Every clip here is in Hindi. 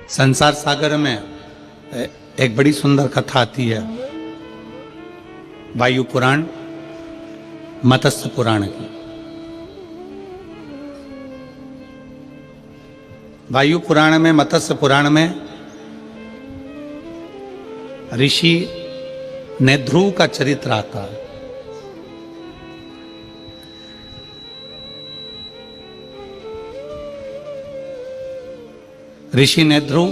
संसार सागर में एक बड़ी सुंदर कथा आती है वायु पुराण मत्स्य पुराण की। वायु पुराण में मत्स्य पुराण में ऋषि नेध्रुव का चरित्र आता है। ऋषि नेध्रुव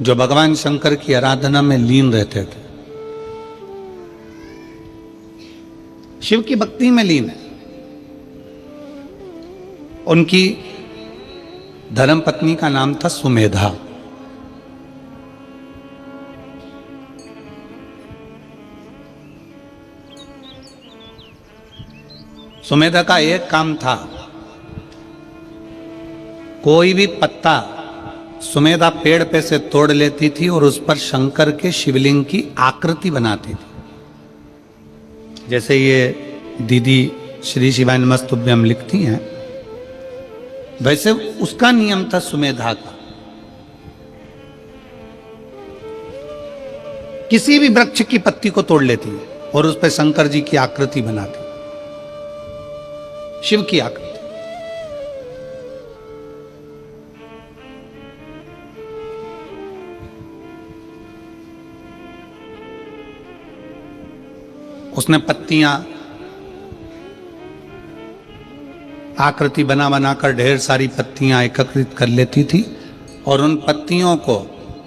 जो भगवान शंकर की आराधना में लीन रहते थे, शिव की भक्ति में लीन है। उनकी धर्मपत्नी का नाम था सुमेधा। सुमेधा का एक काम था, कोई भी पत्ता सुमेधा पेड़ पे से तोड़ लेती थी और उस पर शंकर के शिवलिंग की आकृति बनाती थी। जैसे ये दीदी श्री शिवाय नमस्तुभ्यम लिखती हैं, वैसे उसका नियम था सुमेधा का। किसी भी वृक्ष की पत्ती को तोड़ लेती है और उस पर शंकर जी की आकृति बनाती, शिव की आकृति। उसने पत्तियां आकृति बना बनाकर ढेर सारी पत्तियां एकत्रित कर लेती थी और उन पत्तियों को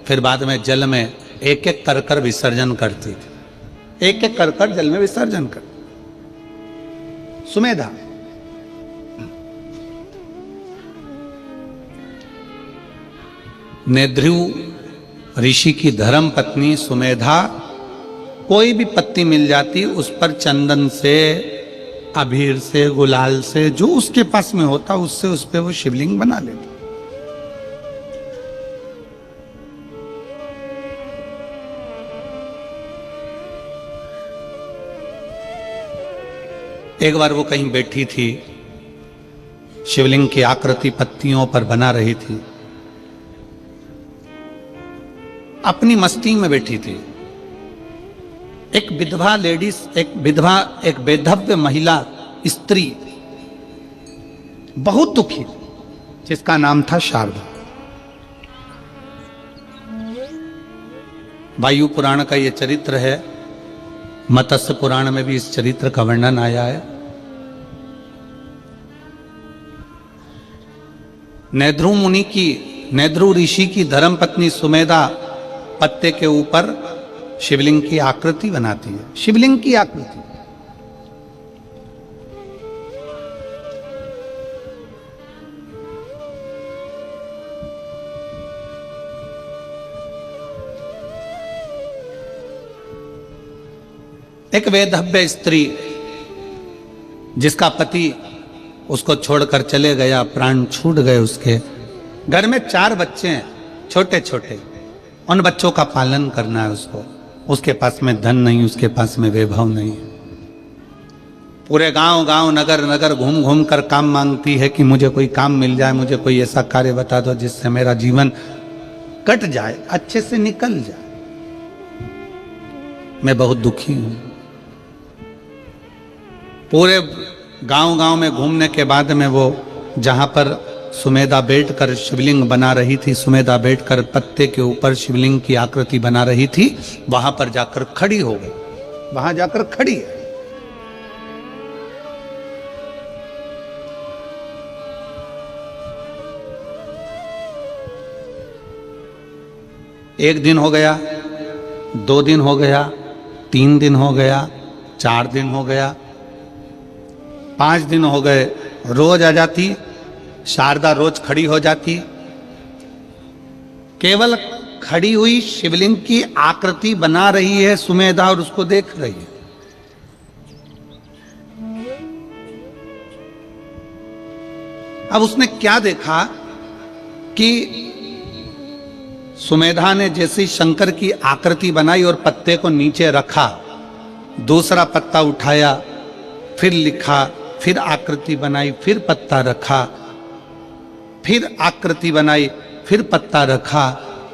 फिर बाद में जल में एक एक कर कर विसर्जन करती थी। एक एक कर कर जल में विसर्जन कर। सुमेधा नेध्रुव ऋषि की धर्म पत्नी सुमेधा कोई भी पत्ती मिल जाती उस पर चंदन से, अबीर से, गुलाल से, जो उसके पास में होता उससे उस पे वो शिवलिंग बना लेती। एक बार वो कहीं बैठी थी, शिवलिंग की आकृति पत्तियों पर बना रही थी, अपनी मस्ती में बैठी थी। एक विधवा लेडीज, एक बेधव्य महिला स्त्री बहुत दुखी, जिसका नाम था शारदा। वायु पुराण का यह चरित्र है, मत्स्य पुराण में भी इस चरित्र का वर्णन आया है। नेध्रुव ऋषि की धर्मपत्नी सुमेधा पत्ते के ऊपर शिवलिंग की आकृति बनाती है। शिवलिंग की आकृति। एक वेधव्य स्त्री जिसका पति उसको छोड़कर चले गया, प्राण छूट गए उसके। घर में 4 बच्चे हैं, छोटे छोटे। उन बच्चों का पालन करना है उसको। उसके पास में धन नहीं, उसके पास में वैभव नहीं। पूरे गांव गांव नगर नगर घूम घूम कर काम मांगती है कि मुझे कोई काम मिल जाए, मुझे कोई ऐसा कार्य बता दो जिससे मेरा जीवन कट जाए, अच्छे से निकल जाए। मैं बहुत दुखी हूं। पूरे गांव गांव में घूमने के बाद में वो जहां पर सुमेधा बैठकर शिवलिंग बना रही थी, सुमेधा बैठकर पत्ते के ऊपर शिवलिंग की आकृति बना रही थी, वहां पर जाकर खड़ी हो गई। वहां जाकर खड़ी है। एक दिन हो गया, 2 दिन हो गया, 3 दिन हो गया, 4 दिन हो गया, 5 दिन हो गए। रोज आ जाती शारदा, रोज खड़ी हो जाती। केवल खड़ी हुई शिवलिंग की आकृति बना रही है सुमेधा और उसको देख रही है। अब उसने क्या देखा कि सुमेधा ने जैसे शंकर की आकृति बनाई और पत्ते को नीचे रखा, दूसरा पत्ता उठाया, फिर लिखा फिर आकृति बनाई, फिर पत्ता रखा, फिर आकृति बनाई, फिर पत्ता रखा।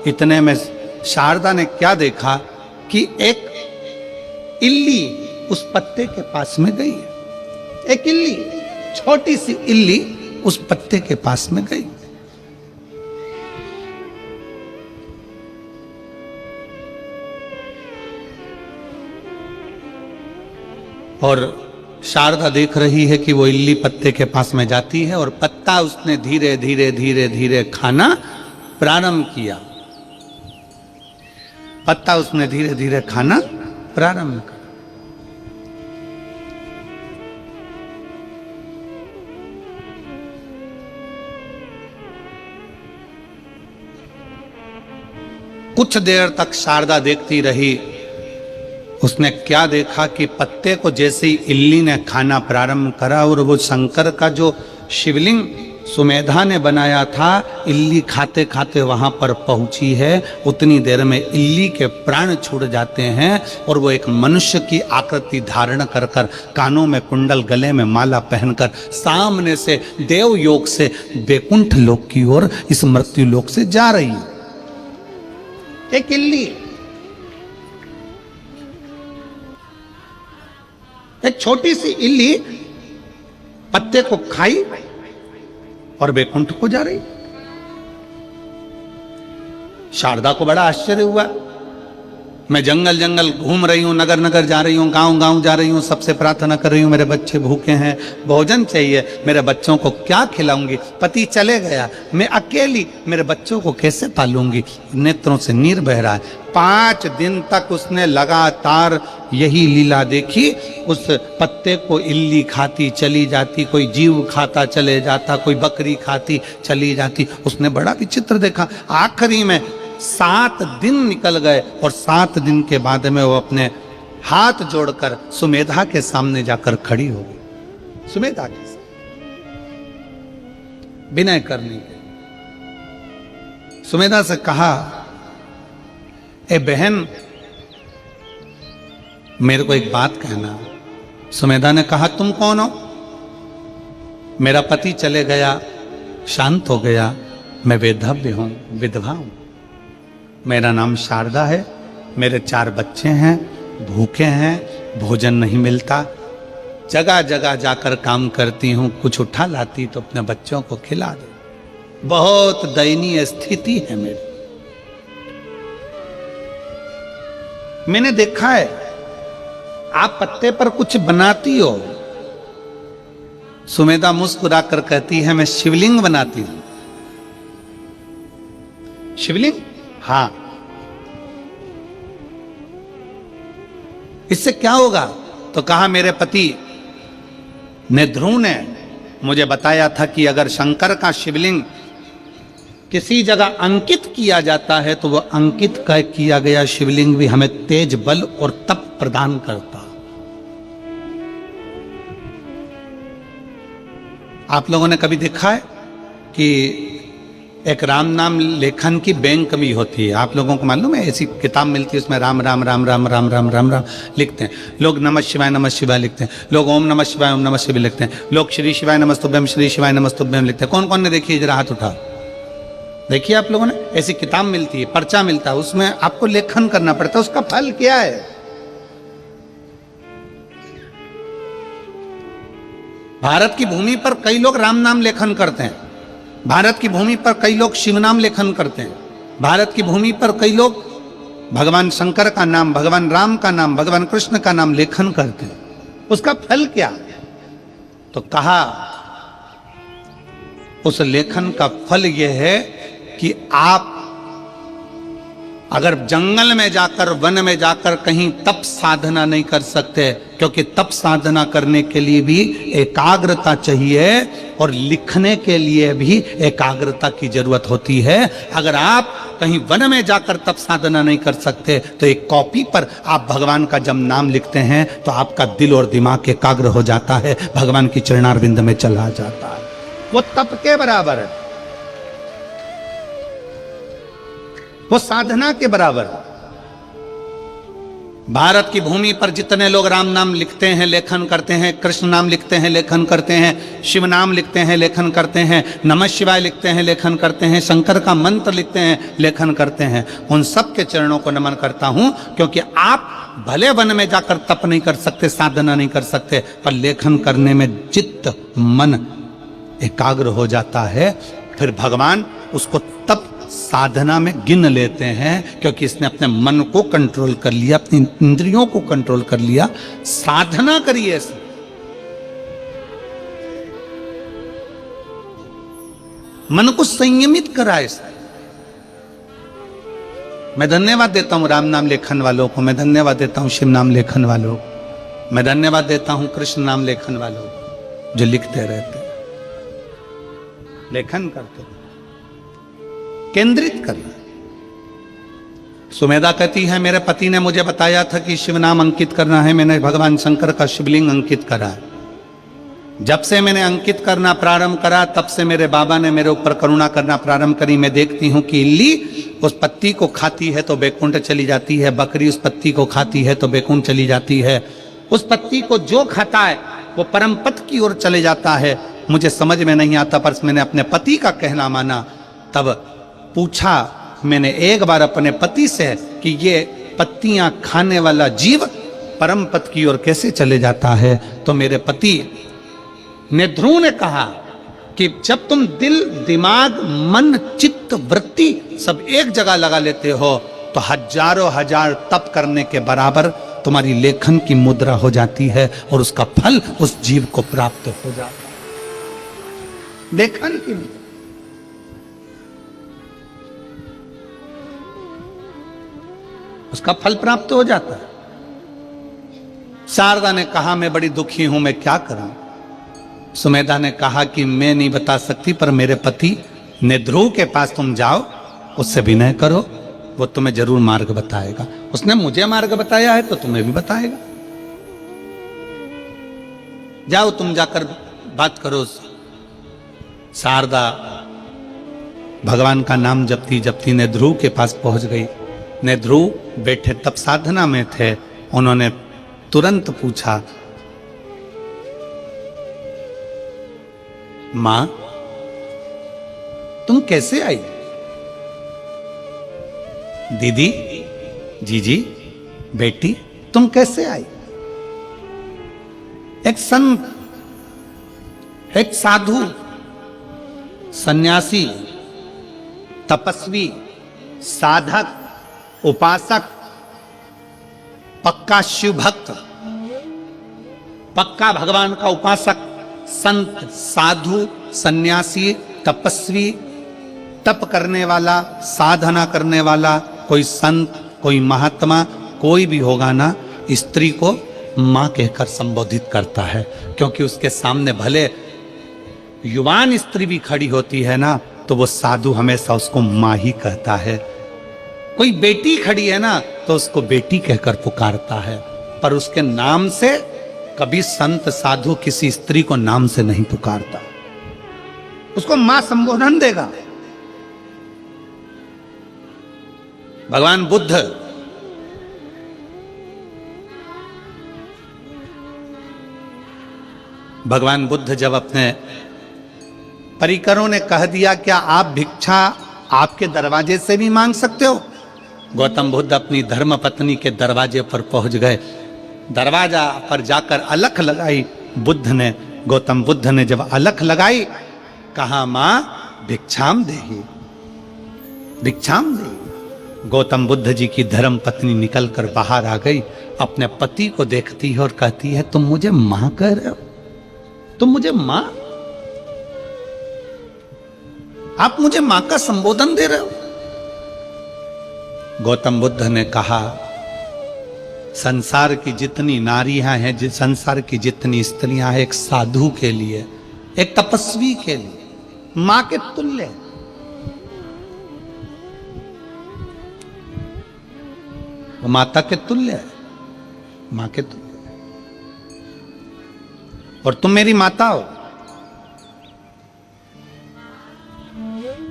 इतने में शारदा ने क्या देखा कि एक इल्ली उस पत्ते के पास में गई। एक इल्ली, छोटी सी इल्ली उस पत्ते के पास में गई। और शारदा देख रही है कि वो इल्ली पत्ते के पास में जाती है और पत्ता उसने धीरे धीरे धीरे धीरे खाना प्रारंभ किया। पत्ता उसने धीरे धीरे खाना प्रारंभ किया। कुछ देर तक शारदा देखती रही। उसने क्या देखा कि पत्ते को जैसे ही इल्ली ने खाना प्रारंभ करा और वो शंकर का जो शिवलिंग सुमेधा ने बनाया था, इल्ली खाते खाते वहां पर पहुंची है। उतनी देर में इल्ली के प्राण छूट जाते हैं और वो एक मनुष्य की आकृति धारण कर कर, कानों में कुंडल, गले में माला पहनकर, सामने से देव योग से बैकुंठ लोक की ओर, इस मृत्यु लोक से जा रही है। एक इल्ली, एक छोटी सी इल्ली पत्ते को खाई और बैकुंठ को जा रही। शारदा को बड़ा आश्चर्य हुआ। मैं जंगल जंगल घूम रही हूं, नगर नगर जा रही हूं, गांव गांव जा रही हूं, सबसे प्रार्थना कर रही हूं, मेरे बच्चे भूखे हैं, भोजन चाहिए, मेरे बच्चों को क्या खिलाऊंगी? पति चले गया, मैं अकेली मेरे बच्चों को कैसे पालूंगी? नेत्रों से नीर बह रहा है। 5 दिन तक उसने लगातार यही लीला देखी। उस पत्ते को इल्ली खाती चली जाती, कोई जीव खाता चले जाता, कोई बकरी खाती चली जाती। उसने बड़ा विचित्र देखा। आखिरी में 7 दिन निकल गए और 7 दिन के बाद में वो अपने हाथ जोड़कर सुमेधा के सामने जाकर खड़ी हो गई। सुमेधा के सामने विनय करने के। सुमेधा से कहा, ए बहन, मेरे को एक बात कहना। सुमेधा ने कहा, तुम कौन हो? मेरा पति चले गया, शांत हो गया, मैं वेधव्य हूं, विधवा हूं। मेरा नाम शारदा है, मेरे 4 बच्चे हैं, भूखे हैं, भोजन नहीं मिलता, जगह जगह जाकर काम करती हूं, कुछ उठा लाती तो अपने बच्चों को खिला दे। बहुत दयनीय स्थिति है मेरी। मैंने देखा है आप पत्ते पर कुछ बनाती हो। सुमेधा मुस्कुरा कर कहती है, मैं शिवलिंग बनाती हूं। शिवलिंग? हाँ। इससे क्या होगा? तो कहा, मेरे पति ने, ध्रुव ने मुझे बताया था कि अगर शंकर का शिवलिंग किसी जगह अंकित किया जाता है तो वह अंकित किया गया शिवलिंग भी हमें तेज बल और तप प्रदान करता। आप लोगों ने कभी देखा है कि एक राम नाम लेखन की बैंक भी होती है? आप लोगों को मालूम है? ऐसी किताब मिलती है, उसमें राम राम राम राम राम राम राम राम लिखते हैं लोग। नमः शिवाय लिखते हैं लोग। ओम नमः शिवाय लिखते हैं लोग। श्री शिवाय नमस्तुभ्यम, श्री शिवाय नमस्तुभ्यम लिखते हैं। कौन कौन ने देखी? जरा हाथ उठा। देखिए आप लोगों ने, ऐसी किताब मिलती है, पर्चा मिलता है, उसमें आपको लेखन करना पड़ता है। उसका फल क्या है? भारत की भूमि पर कई लोग राम नाम लेखन करते हैं। भारत की भूमि पर कई लोग शिव नाम लेखन करते हैं। भारत की भूमि पर कई लोग भगवान शंकर का नाम, भगवान राम का नाम, भगवान कृष्ण का नाम लेखन करते हैं। उसका फल क्या? तो कहा, उस लेखन का फल यह है कि आप अगर जंगल में जाकर, वन में जाकर कहीं तप साधना नहीं कर सकते, क्योंकि तप साधना करने के लिए भी एकाग्रता चाहिए और लिखने के लिए भी एकाग्रता की जरूरत होती है। अगर आप कहीं वन में जाकर तप साधना नहीं कर सकते तो एक कॉपी पर आप भगवान का जब नाम लिखते हैं तो आपका दिल और दिमाग एकाग्र हो जाता है, भगवान की चरणारविंद में चला जाता है। वो तप के बराबर है, वो साधना के बराबर। भारत की भूमि पर जितने लोग राम नाम लिखते हैं, लेखन करते हैं, कृष्ण नाम लिखते हैं, लेखन करते हैं, शिव नाम लिखते हैं, लेखन करते हैं, नमः शिवाय लिखते हैं, लेखन करते हैं, शंकर का मंत्र लिखते हैं, लेखन करते हैं, उन सब के चरणों को नमन करता हूं। क्योंकि आप भले वन में जाकर तप नहीं कर सकते, साधना नहीं कर सकते, पर लेखन करने में चित्त मन एकाग्र हो जाता है। फिर भगवान उसको तप साधना में गिन लेते हैं, क्योंकि इसने अपने मन को कंट्रोल कर लिया, अपनी इंद्रियों को कंट्रोल कर लिया। साधना करिए इसने। मन को संयमित करा इसने। मैं धन्यवाद देता हूं राम नाम लेखन वालों को, मैं धन्यवाद देता हूं शिव नाम लेखन वालों को, मैं धन्यवाद देता हूं कृष्ण नाम लेखन वालों को, जो लिखते रहते, लेखन करते, केंद्रित करना। सुमेधा कहती है मेरे पति ने मुझे बताया था कि शिव नाम अंकित करना है, मैंने भगवान शंकर का शिवलिंग अंकित करा है। जब से मैंने अंकित करना प्रारंभ करा, तब से मेरे बाबा ने मेरे ऊपर करुणा करना प्रारंभ करी। मैं देखती हूं कि इल्ली उस पत्ती को खाती है तो बैकुंठ चली जाती है, बकरी उस पत्ती को खाती है तो बैकुंठ चली जाती है। उस पत्ती को जो खाता है वो परम पद की ओर चले जाता है। मुझे समझ में नहीं आता, पर मैंने अपने पति का कहना माना। तब पूछा मैंने एक बार अपने पति से कि ये पत्तियां खाने वाला जीव परम पद की ओर कैसे चले जाता है? तो मेरे पति ने ध्रुव ने कहा कि जब तुम दिल, दिमाग, मन, चित्त, वृत्ति सब एक जगह लगा लेते हो तो हजारों हजार तप करने के बराबर तुम्हारी लेखन की मुद्रा हो जाती है और उसका फल उस जीव को प्राप्त हो जाता है। लेखन की मुद्रा। उसका फल प्राप्त हो जाता है। शारदा ने कहा मैं बड़ी दुखी हूं, मैं क्या करूं? सुमेधा ने कहा कि मैं नहीं बता सकती, पर मेरे पति ने ध्रुव के पास तुम जाओ, उससे विनय करो, वो तुम्हें जरूर मार्ग बताएगा। उसने मुझे मार्ग बताया है तो तुम्हें भी बताएगा। जाओ तुम जाकर बात करो। शारदा भगवान का नाम जपती जपती ने ध्रुव के पास पहुंच गई। ने ध्रुव बैठे तप साधना में थे। उन्होंने तुरंत पूछा, मां तुम कैसे आई? दीदी, जीजी, बेटी तुम कैसे आई? एक संत, एक साधु, सन्यासी, तपस्वी, साधक, उपासक, पक्का शिव भक्त, पक्का भगवान का उपासक, संत, साधु, सन्यासी, तपस्वी, तप करने वाला, साधना करने वाला, कोई संत, कोई महात्मा, कोई भी होगा ना, स्त्री को मां कहकर संबोधित करता है। क्योंकि उसके सामने भले युवान स्त्री भी खड़ी होती है ना, तो वो साधु हमेशा उसको मां ही कहता है। कोई बेटी खड़ी है ना, तो उसको बेटी कहकर पुकारता है। पर उसके नाम से कभी संत साधु किसी स्त्री को नाम से नहीं पुकारता, उसको मां संबोधन देगा। भगवान बुद्ध जब अपने परिकरों ने कह दिया क्या आप भिक्षा आपके दरवाजे से भी मांग सकते हो? गौतम बुद्ध अपनी धर्म पत्नी के दरवाजे पर पहुंच गए। दरवाजा पर जाकर अलख लगाई बुद्ध ने। गौतम बुद्ध ने जब अलख लगाई, कहा मां भिक्षाम देहि, भिक्षाम देहि। गौतम बुद्ध जी की धर्म पत्नी निकलकर बाहर आ गई, अपने पति को देखती है और कहती है तुम मुझे मां कह रहे हो? तुम मुझे मां, आप मुझे मां का संबोधन दे रहे हो? गौतम बुद्ध ने कहा संसार की जितनी नारियां हैं, संसार की जितनी स्त्रियां हैं, एक साधु के लिए, एक तपस्वी के लिए मां के तुल्य है। वो माता के तुल्य है, मां के तुल्य है। और तुम मेरी माता हो।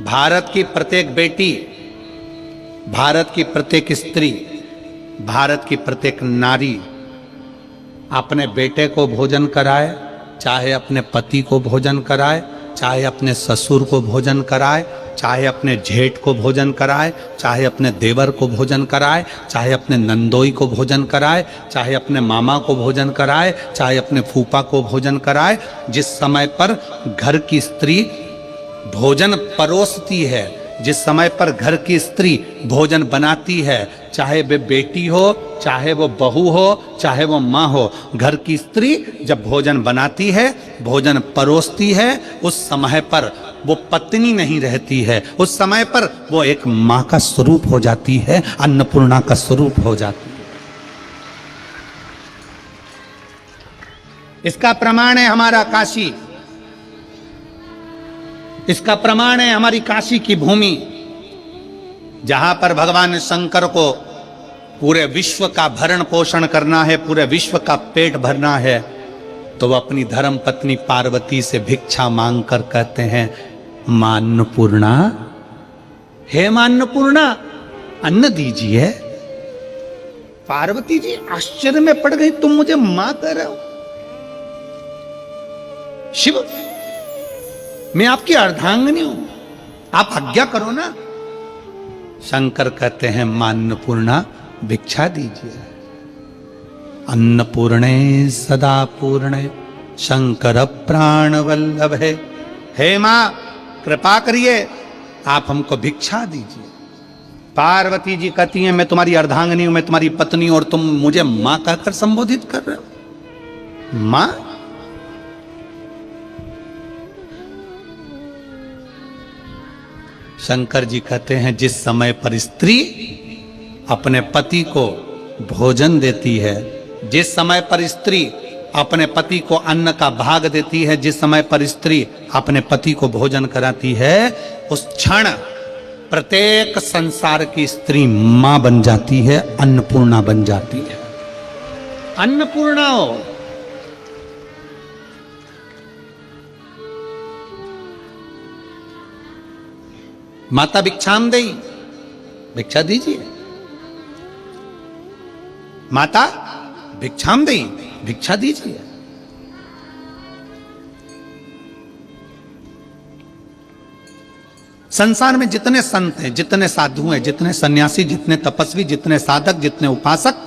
भारत की प्रत्येक बेटी, भारत की प्रत्येक स्त्री भारत की प्रत्येक नारी अपने बेटे को भोजन कराए, चाहे अपने पति को भोजन कराए, चाहे अपने ससुर को भोजन कराए, चाहे अपने जेठ को भोजन कराए, चाहे अपने देवर को भोजन कराए, चाहे अपने नंदोई को भोजन कराए, चाहे अपने मामा को भोजन कराए, चाहे अपने फूफा को भोजन कराए। जिस समय पर घर की स्त्री भोजन परोसती है, जिस समय पर घर की स्त्री भोजन बनाती है, चाहे वे बेटी हो, चाहे वो बहू हो, चाहे वो माँ हो, घर की स्त्री जब भोजन बनाती है, भोजन परोसती है, उस समय पर वो पत्नी नहीं रहती है, उस समय पर वो एक माँ का स्वरूप हो जाती है, अन्नपूर्णा का स्वरूप हो जाती है। इसका प्रमाण है हमारा काशी, इसका प्रमाण है हमारी काशी की भूमि, जहां पर भगवान शंकर को पूरे विश्व का भरण पोषण करना है, पूरे विश्व का पेट भरना है, तो वह अपनी धर्म पत्नी पार्वती से भिक्षा मांग कर कहते हैं, मां अन्नपूर्णा, हे मां अन्नपूर्णा, अन्न दीजिए। पार्वती जी आश्चर्य में पड़ गई, तुम मुझे मां कह रहे हो? शिव, मैं आपकी अर्धांगिनी हूं, आप आज्ञा करो ना। शंकर कहते हैं, मां अन्नपूर्णा भिक्षा दीजिए। अन्नपूर्णे सदा पूर्णे शंकर प्राण वल्लभे, हे मां कृपा करिए, आप हमको भिक्षा दीजिए। पार्वती जी कहती हैं, मैं तुम्हारी अर्धांगिनी हूं, मैं तुम्हारी पत्नी, और तुम मुझे मां कहकर संबोधित कर रहे हो? मां? शंकर जी कहते हैं, जिस समय पर स्त्री अपने पति को भोजन देती है, जिस समय पर स्त्री अपने पति को अन्न का भाग देती है, जिस समय पर स्त्री अपने पति को भोजन कराती है, उस क्षण प्रत्येक संसार की स्त्री मां बन जाती है, अन्नपूर्णा बन जाती है। अन्नपूर्णा हो। माता भिक्षाम देई, भिक्षा दीजिए। माता भिक्षाम देई, भिक्षा दीजिए। संसार में जितने संत हैं, जितने साधु हैं, जितने सन्यासी, जितने तपस्वी, जितने साधक, जितने उपासक,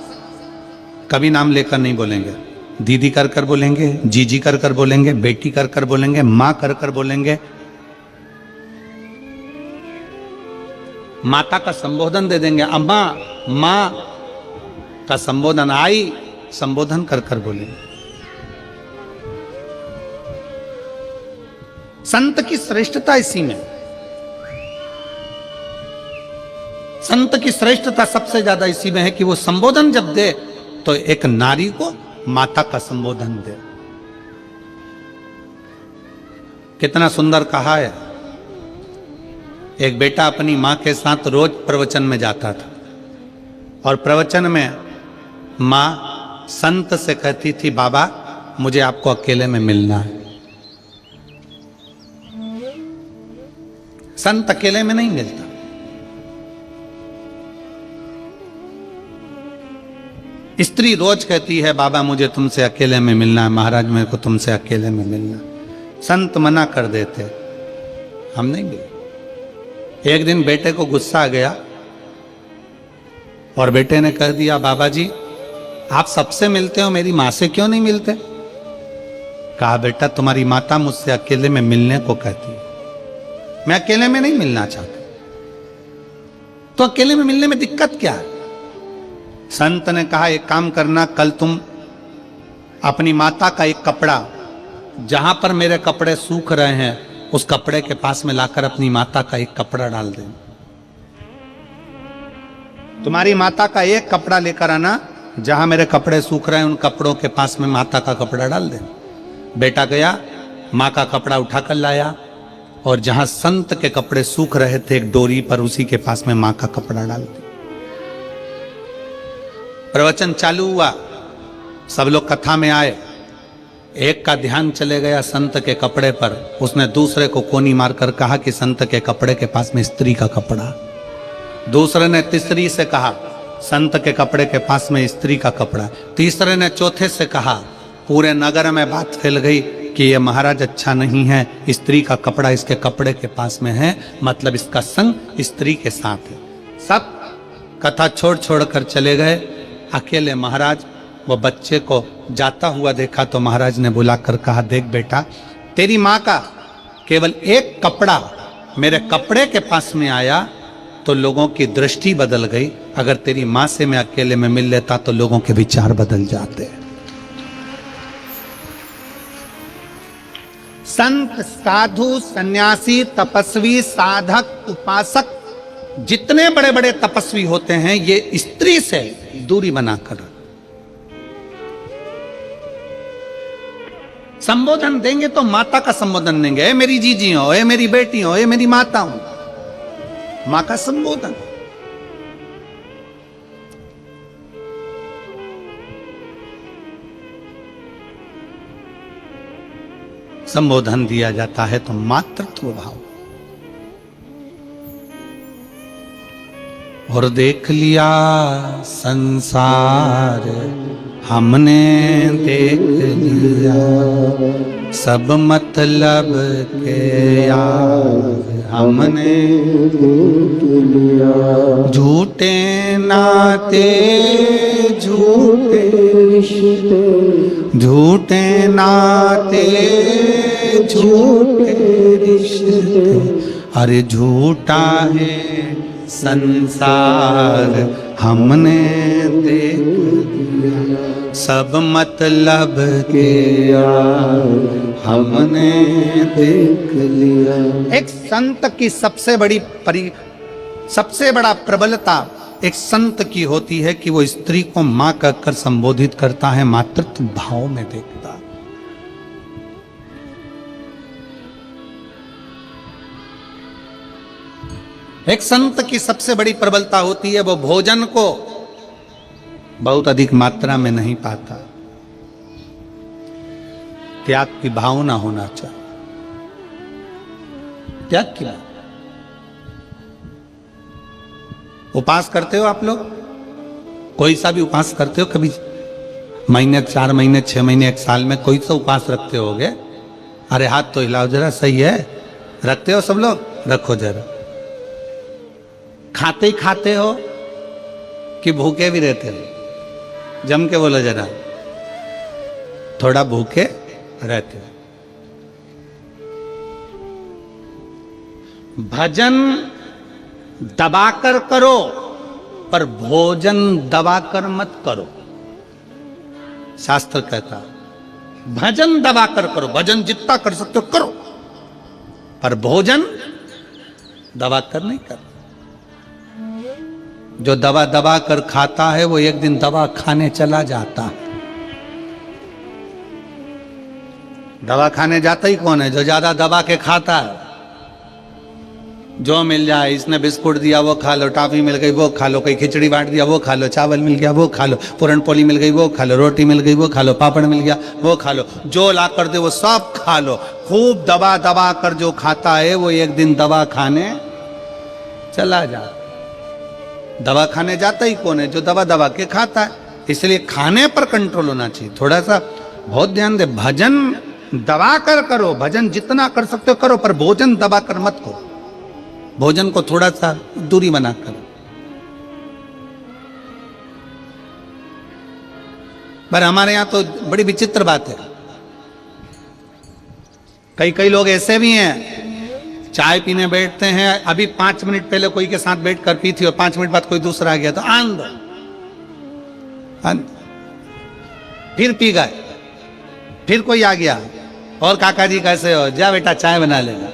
कभी नाम लेकर नहीं बोलेंगे। दीदी कर कर बोलेंगे, जीजी कर कर बोलेंगे, बेटी कर कर बोलेंगे, मां कर कर बोलेंगे। माता का संबोधन दे देंगे, अम्मा, मां का संबोधन, आई, संबोधन कर कर बोलेंगे। संत की श्रेष्ठता इसी में, संत की श्रेष्ठता सबसे ज्यादा इसी में है कि वो संबोधन जब दे तो एक नारी को माता का संबोधन दे। कितना सुंदर कहा है। एक बेटा अपनी मां के साथ रोज प्रवचन में जाता था, और प्रवचन में मां संत से कहती थी, बाबा मुझे आपको अकेले में मिलना है। संत अकेले में नहीं मिलता। स्त्री रोज कहती है, बाबा मुझे तुमसे अकेले में मिलना है, महाराज मेरे को तुमसे अकेले में मिलना है। संत मना कर देते, हम नहीं मिले। एक दिन बेटे को गुस्सा आ गया और बेटे ने कह दिया, बाबा जी आप सबसे मिलते हो, मेरी मां से क्यों नहीं मिलते? कहा, बेटा तुम्हारी माता मुझसे अकेले में मिलने को कहती है, मैं अकेले में नहीं मिलना चाहता। तो अकेले में मिलने में दिक्कत क्या है? संत ने कहा, एक काम करना, कल तुम अपनी माता का एक कपड़ा, जहां पर मेरे कपड़े सूख रहे हैं, उस कपड़े के पास में लाकर अपनी माता का एक कपड़ा डाल दें। तुम्हारी माता का एक कपड़ा लेकर आना, जहां मेरे कपड़े सूख रहे हैं, उन कपड़ों के पास में माता का कपड़ा डाल दें। बेटा गया, मां का कपड़ा उठाकर लाया, और जहां संत के कपड़े सूख रहे थे एक डोरी पर, उसी के पास में मां का कपड़ा डाल दिया। प्रवचन चालू हुआ, सब लोग कथा में आए। एक का ध्यान चले गया संत के कपड़े पर, उसने दूसरे को कोनी मारकर कहा कि संत के कपड़े के पास में स्त्री का कपड़ा। दूसरे ने तीसरी से कहा, संत के कपड़े के पास में स्त्री का कपड़ा। तीसरे ने चौथे से कहा, पूरे नगर में बात फैल गई कि ये महाराज अच्छा नहीं है, स्त्री का कपड़ा इसके कपड़े के पास में है, मतलब इसका संग स्त्री के साथ है। सब कथा छोड़ छोड़ कर चले गए। अकेले महाराज वो बच्चे को जाता हुआ देखा तो महाराज ने बुलाकर कहा, देख बेटा, तेरी माँ का केवल एक कपड़ा मेरे कपड़े के पास में आया तो लोगों की दृष्टि बदल गई। अगर तेरी माँ से मैं अकेले में मिल लेता तो लोगों के विचार बदल जाते। संत, साधु, सन्यासी, तपस्वी, साधक, उपासक, जितने बड़े बड़े तपस्वी होते हैं, ये स्त्री से दूरी बनाकर संबोधन देंगे तो माता का संबोधन देंगे, ए मेरी जीजी हो, ए मेरी बेटी हो, ए मेरी माता हो, मां का संबोधन। संबोधन दिया जाता है तो मातृत्व भाव। और देख लिया संसार हमने देख लिया, सब मतलब के यार हमने देख लिया। झूठे नाते झूठे रिश्ते, झूठे नाते झूठे रिश्ते, अरे झूठा है संसार हमने देख लिया, सब मतलब के यार हमने देख लिया। एक संत की सबसे बड़ा प्रबलता एक संत की होती है कि वो स्त्री को मां कहकर संबोधित करता है, मातृत्व भाव में देखता। एक संत की सबसे बड़ी प्रबलता होती है वो भोजन को बहुत अधिक मात्रा में नहीं पाता, त्याग की भावना होना चाहिए। त्याग की भावना। उपास करते हो आप लोग? कोई सा भी उपास करते हो? कभी महीने, 4 महीने, 6 महीने, 1 साल में कोई सा उपास रखते होगे? अरे हाथ तो हिलाओ जरा, सही है, रखते हो सब लोग? रखो जरा। खाते ही खाते हो कि भूखे भी रहते हो? जम के बोलो जरा। थोड़ा भूखे रहते हो। भजन दबाकर करो पर भोजन दबाकर मत करो। शास्त्र कहता भजन दबाकर करो, भजन जितना कर सकते हो करो, पर भोजन दबाकर नहीं करो। जो दबा दबा कर खाता है वो एक दिन दवा खाने चला जाता है। दवा खाने जाता ही कौन है? जो ज्यादा दबा के खाता है। जो मिल जाए, इसने बिस्कुट दिया वो खा लो, टॉफी मिल गई वो खा लो, कोई खिचड़ी बांट दिया वो खा लो, चावल मिल गया वो खा लो, पूरन पोली मिल गई वो खा लो, रोटी मिल गई वो खा लो, पापड़ मिल गया वो खा लो, जो ला कर दे वो सब खा लो। खूब दबा दबा कर जो खाता है वो एक दिन दवा खाने चला जाता। दवा खाने जाता ही कौन है? जो दवा दबा के खाता है। इसलिए खाने पर कंट्रोल होना चाहिए। थोड़ा सा बहुत ध्यान दे। भजन दबा कर करो, भजन जितना कर सकते हो करो, पर भोजन दबा कर मत करो। भोजन को थोड़ा सा दूरी बना कर। पर हमारे यहां तो बड़ी विचित्र बात है। कई लोग ऐसे भी हैं, चाय पीने बैठते हैं, अभी 5 मिनट पहले कोई के साथ बैठ कर पी थी और 5 मिनट बाद कोई दूसरा आ गया तो आन दो, फिर पी गए, फिर कोई आ गया, और काका जी कैसे हो? जा बेटा चाय बना लेगा।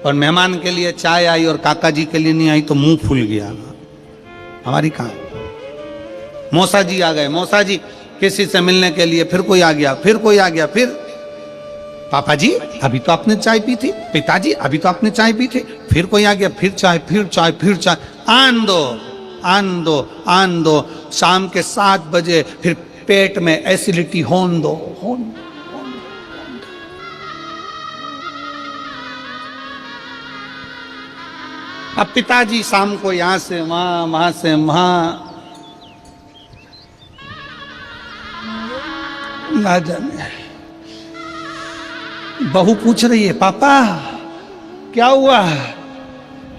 और मेहमान के लिए चाय आई और काका जी के लिए नहीं आई तो मुंह फूल गया। हमारी कहां? मौसा जी आ गए, मौसा जी किसी से मिलने के लिए, फिर कोई आ गया, फिर कोई आ गया, फिर पापा जी अभी तो आपने चाय पी थी, पिताजी अभी तो आपने चाय पी थी, फिर कोई आ गया, फिर चाय, फिर चाय, फिर चाय। आन दो, आन दो, आन दो। शाम के 7 बजे फिर पेट में एसिडिटी होन दो, होन दो। अब पिताजी शाम को यहां से वहां, वहां से वहां, ना जाने। बहू पूछ रही है, पापा क्या हुआ?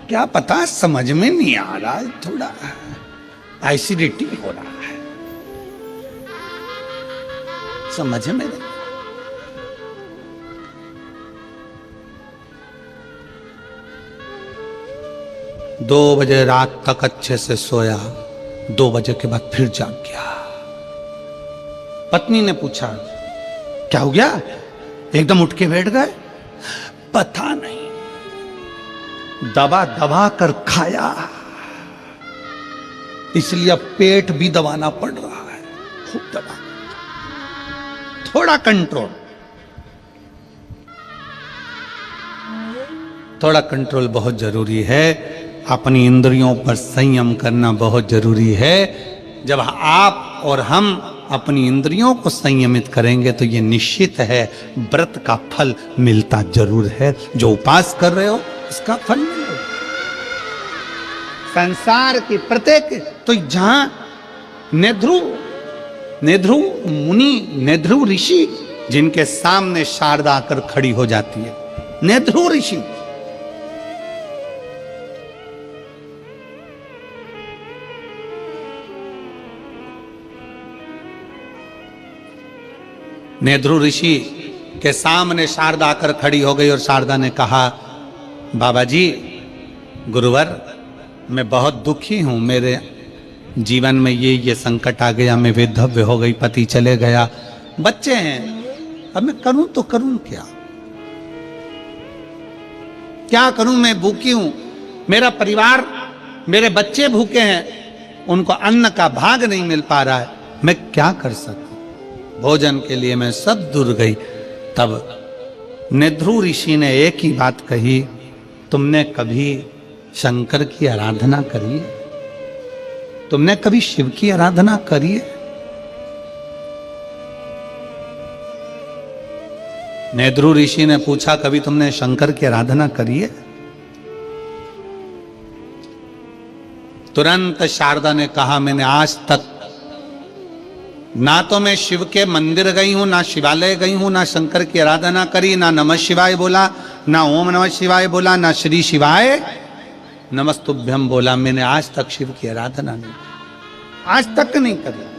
क्या पता, समझ में नहीं आ रहा, थोड़ा एसिडिटी हो रहा है, समझ में नहीं। 2 बजे रात तक अच्छे से सोया, 2 बजे के बाद फिर जाग गया। पत्नी ने पूछा, क्या हो गया? एकदम उठ के बैठ गए? पता नहीं, दबा दबा कर खाया, इसलिए अब पेट भी दबाना पड़ रहा है, खूब दबा। थोड़ा कंट्रोल, थोड़ा कंट्रोल बहुत जरूरी है। अपनी इंद्रियों पर संयम करना बहुत जरूरी है। जब आप और हम अपनी इंद्रियों को संयमित करेंगे तो ये निश्चित है व्रत का फल मिलता जरूर है। जो उपास कर रहे हो इसका फल मिलेगा। संसार की प्रत्येक, तो जहां नेध्रु मुनि, नेध्रु ऋषि, जिनके सामने शारदा आकर खड़ी हो जाती है, नेध्रु ऋषि, नेध्रु ऋषि के सामने शारदा आकर खड़ी हो गई और शारदा ने कहा, बाबा जी, गुरुवर, मैं बहुत दुखी हूं, मेरे जीवन में ये संकट आ गया, मैं विधव्य हो गई, पति चले गया, बच्चे हैं, अब मैं करूं तो करूं क्या? क्या करूं? मैं भूखी हूं, मेरा परिवार, मेरे बच्चे भूखे हैं, उनको अन्न का भाग नहीं मिल पा रहा है, मैं क्या कर सकूं? भोजन के लिए मैं सब दूर गई। तब नेध्रु ऋषि ने एक ही बात कही, तुमने कभी शंकर की आराधना करी है? तुमने कभी शिव की आराधना करी है? नेध्रु ऋषि ने पूछा, कभी तुमने शंकर की आराधना करी है? तुरंत शारदा ने कहा, मैंने आज तक ना तो मैं शिव के मंदिर गई हूं, ना शिवालय गई हूं, ना शंकर की आराधना करी, ना नमः शिवाय बोला, ना ओम नमः शिवाय बोला, ना श्री शिवाय नमस्तुभ्यम बोला। मैंने आज तक शिव की आराधना नहीं, आज तक नहीं करी।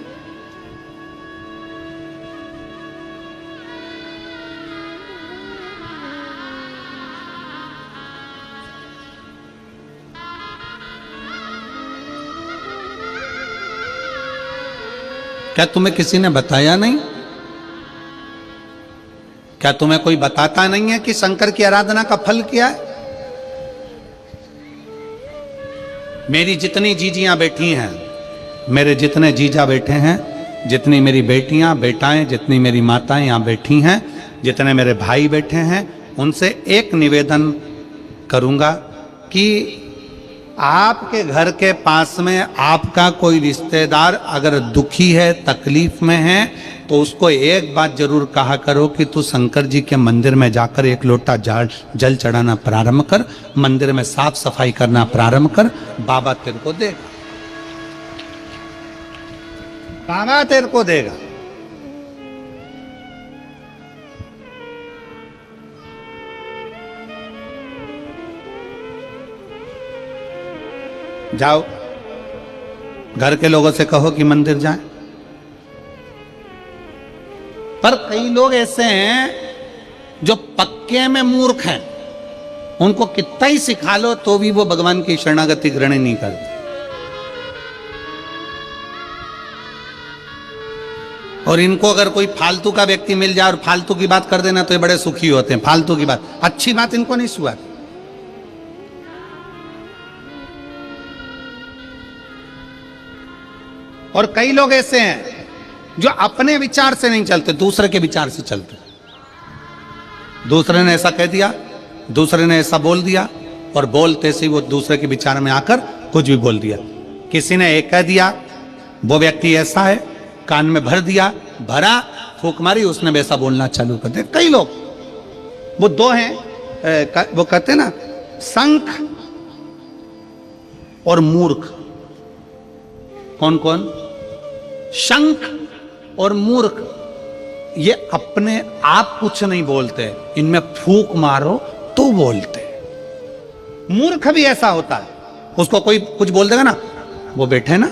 क्या तुम्हें किसी ने बताया नहीं? क्या तुम्हें कोई बताता नहीं है कि शंकर की आराधना का फल क्या है? मेरी जितनी जीजियां बैठी हैं, मेरे जितने जीजा बैठे हैं, जितनी मेरी बेटियां बेटाएं, जितनी मेरी माताएं यहां बैठी हैं, जितने मेरे भाई बैठे हैं, उनसे एक निवेदन करूंगा कि आपके घर के पास में आपका कोई रिश्तेदार अगर दुखी है, तकलीफ में है, तो उसको एक बात जरूर कहा करो कि तू शंकर जी के मंदिर में जाकर एक लोटा जल चढ़ाना प्रारंभ कर, मंदिर में साफ सफाई करना प्रारंभ कर, बाबा तेरे को देगा, बाबा तेरे को देगा। जाओ, घर के लोगों से कहो कि मंदिर जाएं। पर कई लोग ऐसे हैं जो पक्के में मूर्ख हैं, उनको कितना ही सिखा लो तो भी वो भगवान की शरणागति ग्रहण नहीं करते। और इनको अगर कोई फालतू का व्यक्ति मिल जाए और फालतू की बात कर देना तो ये बड़े सुखी होते हैं। फालतू की बात, अच्छी बात इनको नहीं सुहा। और कई लोग ऐसे हैं जो अपने विचार से नहीं चलते, दूसरे के विचार से चलते। दूसरे ने ऐसा कह दिया, दूसरे ने ऐसा बोल दिया, और बोलते से वो दूसरे के विचार में आकर कुछ भी बोल दिया। किसी ने एक कह दिया, वो व्यक्ति ऐसा है, कान में भर दिया, भरा, फूंक मारी, उसने वैसा बोलना चालू कर दिया। कई लोग वो दो हैं, वो कहते हैं ना, शंख और मूर्ख। कौन कौन? शंख और मूर्ख। ये अपने आप कुछ नहीं बोलते, इनमें फूंक मारो तो बोलते। मूर्ख भी ऐसा होता है, उसको कोई कुछ बोल देगा ना, वो बैठे हैं ना,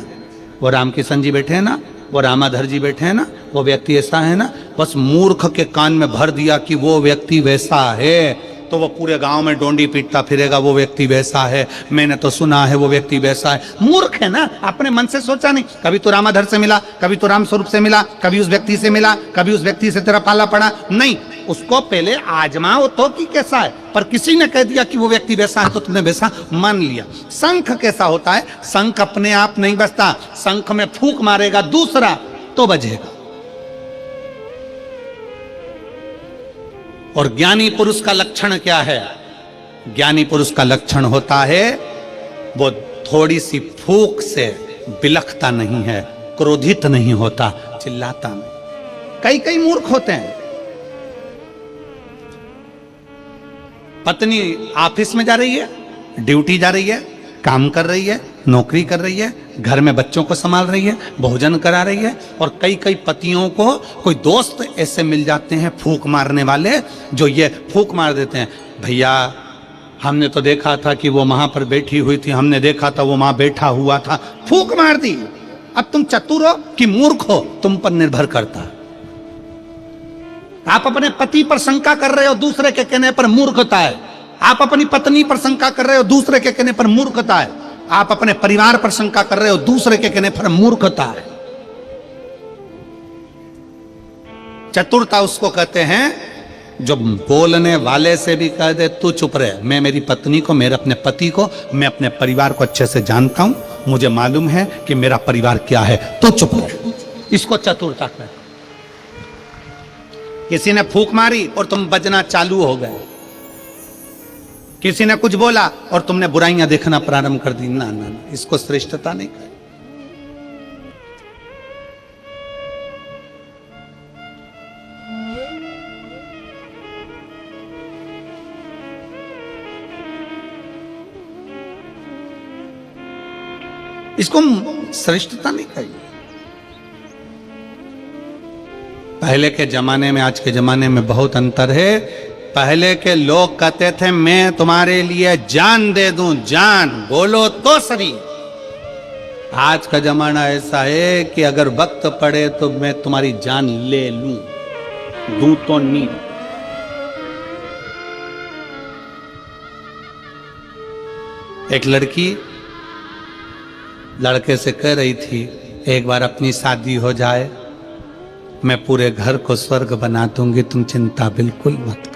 वो रामकिशन जी बैठे हैं ना, वो रामाधर जी बैठे हैं ना, वो व्यक्ति ऐसा है ना, बस मूर्ख के कान में भर दिया कि वो व्यक्ति वैसा है, तो वो पूरे गांव में डोंडी पीटता फिरेगा, वो व्यक्ति वैसा है, मैंने तो सुना है वो व्यक्ति वैसा है। मूर्ख है ना, अपने मन से सोचा नहीं। कभी तो रामाधर से मिला, कभी तो राम स्वरूप से मिला, कभी उस व्यक्ति से मिला, कभी उस व्यक्ति से तेरा पाला पड़ा नहीं। उसको पहले आजमाओ तो कि कैसा है, पर किसी ने कह दिया कि वो व्यक्ति वैसा है तो तुमने वैसा मान लिया। शंख कैसा होता है? शंख अपने आप नहीं बजता, शंख में फूंक मारेगा दूसरा तो बजेगा। और ज्ञानी पुरुष का लक्षण क्या है? ज्ञानी पुरुष का लक्षण होता है वो थोड़ी सी फूंक से बिलखता नहीं है, क्रोधित नहीं होता, चिल्लाता नहीं। कई मूर्ख होते हैं। पत्नी ऑफिस में जा रही है, ड्यूटी जा रही है, काम कर रही है, नौकरी कर रही है, घर में बच्चों को संभाल रही है, भोजन करा रही है, और कई पतियों को कोई दोस्त ऐसे मिल जाते हैं फूंक मारने वाले, जो ये फूंक मार देते हैं, भैया हमने तो देखा था कि वो वहां पर बैठी हुई थी, हमने देखा था वो वहां बैठा हुआ था, फूंक मार दी। अब तुम चतुर हो कि मूर्ख हो, तुम पर निर्भर करता है। आप अपने पति पर शंका कर रहे हो, दूसरे के कहने पर मूर्खता है। आप अपनी पत्नी पर शंका कर रहे हो, दूसरे के कहने पर मूर्खता है। आप अपने परिवार पर शंका कर रहे हो, दूसरे के कहने पर मूर्खता है। चतुरता उसको कहते हैं जो बोलने वाले से भी कह दे तू चुप रहे, मैं मेरी पत्नी को, मेरे अपने पति को, मैं अपने परिवार को अच्छे से जानता हूं, मुझे मालूम है कि मेरा परिवार क्या है, तो चुप रहे। इसको चतुरता कहते हैं। किसी ने फूंक मारी और तुम बजना चालू हो गए, किसी ने कुछ बोला और तुमने बुराइयां देखना प्रारंभ कर दी, ना ना, इसको श्रेष्ठता नहीं कहे। इसको श्रेष्ठता नहीं कही। पहले के जमाने में आज के जमाने में बहुत अंतर है। पहले के लोग कहते थे मैं तुम्हारे लिए जान दे दूं, जान बोलो तो सही। आज का जमाना ऐसा है कि अगर वक्त पड़े तो मैं तुम्हारी जान ले लूं, दूं तो नहीं। एक लड़की लड़के से कह रही थी एक बार अपनी शादी हो जाए, मैं पूरे घर को स्वर्ग बना दूंगी, तुम चिंता बिल्कुल मत करो।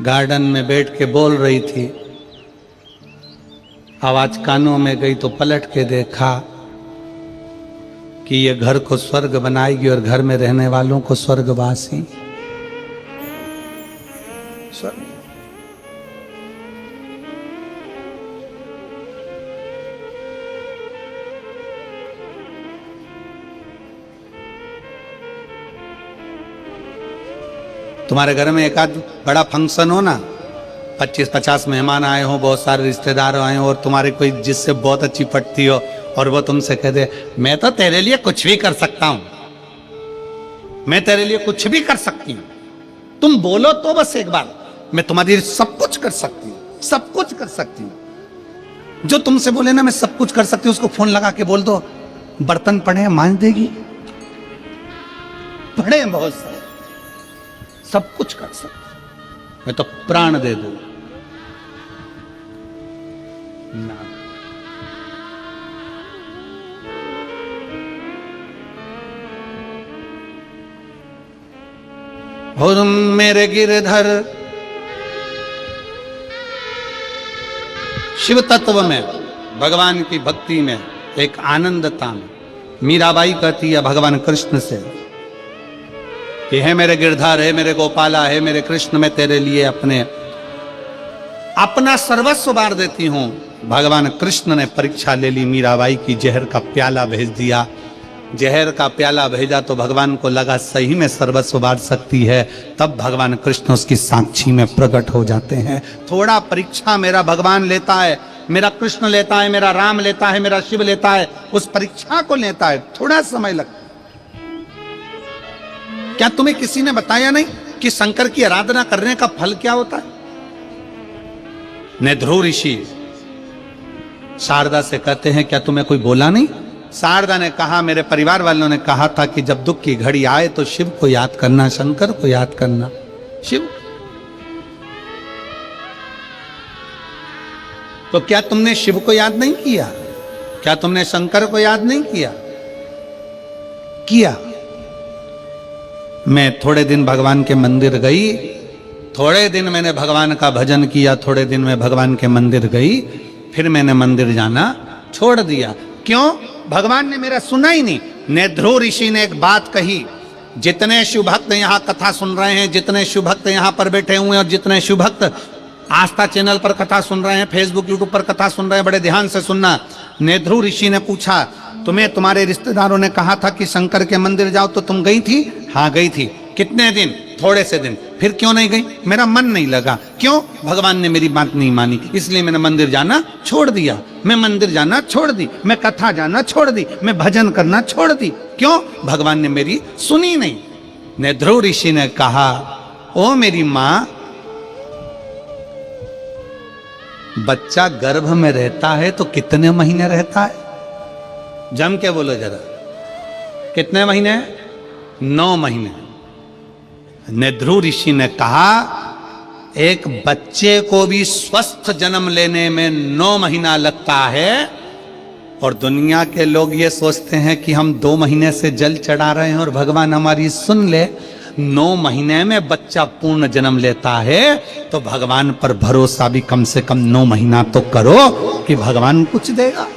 गार्डन में बैठ के बोल रही थी, आवाज कानों में गई तो पलट के देखा कि ये घर को स्वर्ग बनाएगी और घर में रहने वालों को स्वर्गवासी स्वर्ग। तुम्हारे घर में एक आध बड़ा फंक्शन हो ना, 25-50 मेहमान आए हो, बहुत सारे रिश्तेदार आए हो, और तुम्हारी कोई जिससे बहुत अच्छी पटती हो और वो तुमसे कह दे मैं तो तेरे लिए कुछ भी कर सकता हूं, मैं तेरे लिए कुछ भी कर सकती हूं, तुम बोलो तो बस एक बार, मैं तुम्हारे लिए सब कुछ कर सकती हूं, सब कुछ कर सकती हूं। जो तुमसे बोले ना मैं सब कुछ कर सकती हूं, उसको फोन लगा के बोल दो बर्तन पड़े हैं मांज देगी, पड़े हैं बहुत सारे, सब कुछ कर सकते, मैं तो प्राण दे दूं ना। और मेरे गिरधर शिव तत्व में, भगवान की भक्ति में, एक आनंदता में, मीराबाई कहती है भगवान कृष्ण से कि हे मेरे गिरधर, हे मेरे गोपाला, हे मेरे कृष्ण, मैं तेरे लिए अपना सर्वस्व बार देती हूं। भगवान कृष्ण ने परीक्षा ले ली, मीराबाई की, जहर का प्याला भेज दिया जहर का प्याला भेजा तो भगवान को लगा सही में सर्वस्व बांट सकती है, तब भगवान कृष्ण उसकी साक्षी में प्रकट हो जाते हैं। थोड़ा परीक्षा मेरा भगवान लेता है, मेरा कृष्ण लेता है, मेरा राम लेता है, मेरा शिव लेता है, उस परीक्षा को लेता है, थोड़ा समय लगता है। क्या तुम्हें किसी ने बताया नहीं कि शंकर की आराधना करने का फल क्या होता है? नेध्रु ऋषि शारदा से कहते हैं, क्या तुम्हें कोई बोला नहीं? शारदा ने कहा, मेरे परिवार वालों ने कहा था कि जब दुख की घड़ी आए तो शिव को याद करना, शंकर को याद करना। शिव, तो क्या तुमने शिव को याद नहीं किया? क्या तुमने शंकर को याद नहीं किया? किया। मैं थोड़े दिन भगवान के मंदिर गई, थोड़े दिन मैंने भगवान का भजन किया, थोड़े दिन में भगवान के मंदिर गई, फिर मैंने मंदिर जाना छोड़ दिया। क्यों? भगवान ने मेरा सुना ही नहीं। नेध्रु ऋषि ने एक बात कही, जितने शिव भक्त यहां कथा सुन रहे हैं, जितने शिव भक्त यहां पर बैठे हुए हैं और जितने शिव भक्त आस्था चैनल पर कथा सुन रहे हैं, फेसबुक यूट्यूब पर कथा सुन रहे हैं, बड़े ध्यान से सुनना। नेध्रु ऋषि ने पूछा, तुम्हें तुम्हारे रिश्तेदारों ने कहा था कि शंकर के मंदिर जाओ, तो तुम गई थी? हाँ गई थी। कितने दिन? थोड़े से दिन। फिर क्यों नहीं गई? मेरा मन नहीं लगा। क्यों? भगवान ने मेरी बात नहीं मानी, इसलिए मैंने मंदिर जाना छोड़ दिया। मैं मंदिर जाना छोड़ दी, मैं कथा जाना छोड़ दी, मैं भजन करना छोड़ दी। क्यों? भगवान ने मेरी सुनी नहीं। नेध्रु ऋषि ने कहा, ओ मेरी मां, बच्चा गर्भ में रहता है तो कितने महीने रहता है? जम के बोलो जरा, कितने महीने? 9 महीने। नेध्रु ऋषि ने कहा, एक बच्चे को भी स्वस्थ जन्म लेने में 9 महीना लगता है, और दुनिया के लोग ये सोचते हैं कि हम 2 महीने से जल चढ़ा रहे हैं और भगवान हमारी सुन ले। 9 महीने में बच्चा पूर्ण जन्म लेता है, तो भगवान पर भरोसा भी कम से कम 9 महीना तो करो कि भगवान कुछ देगा।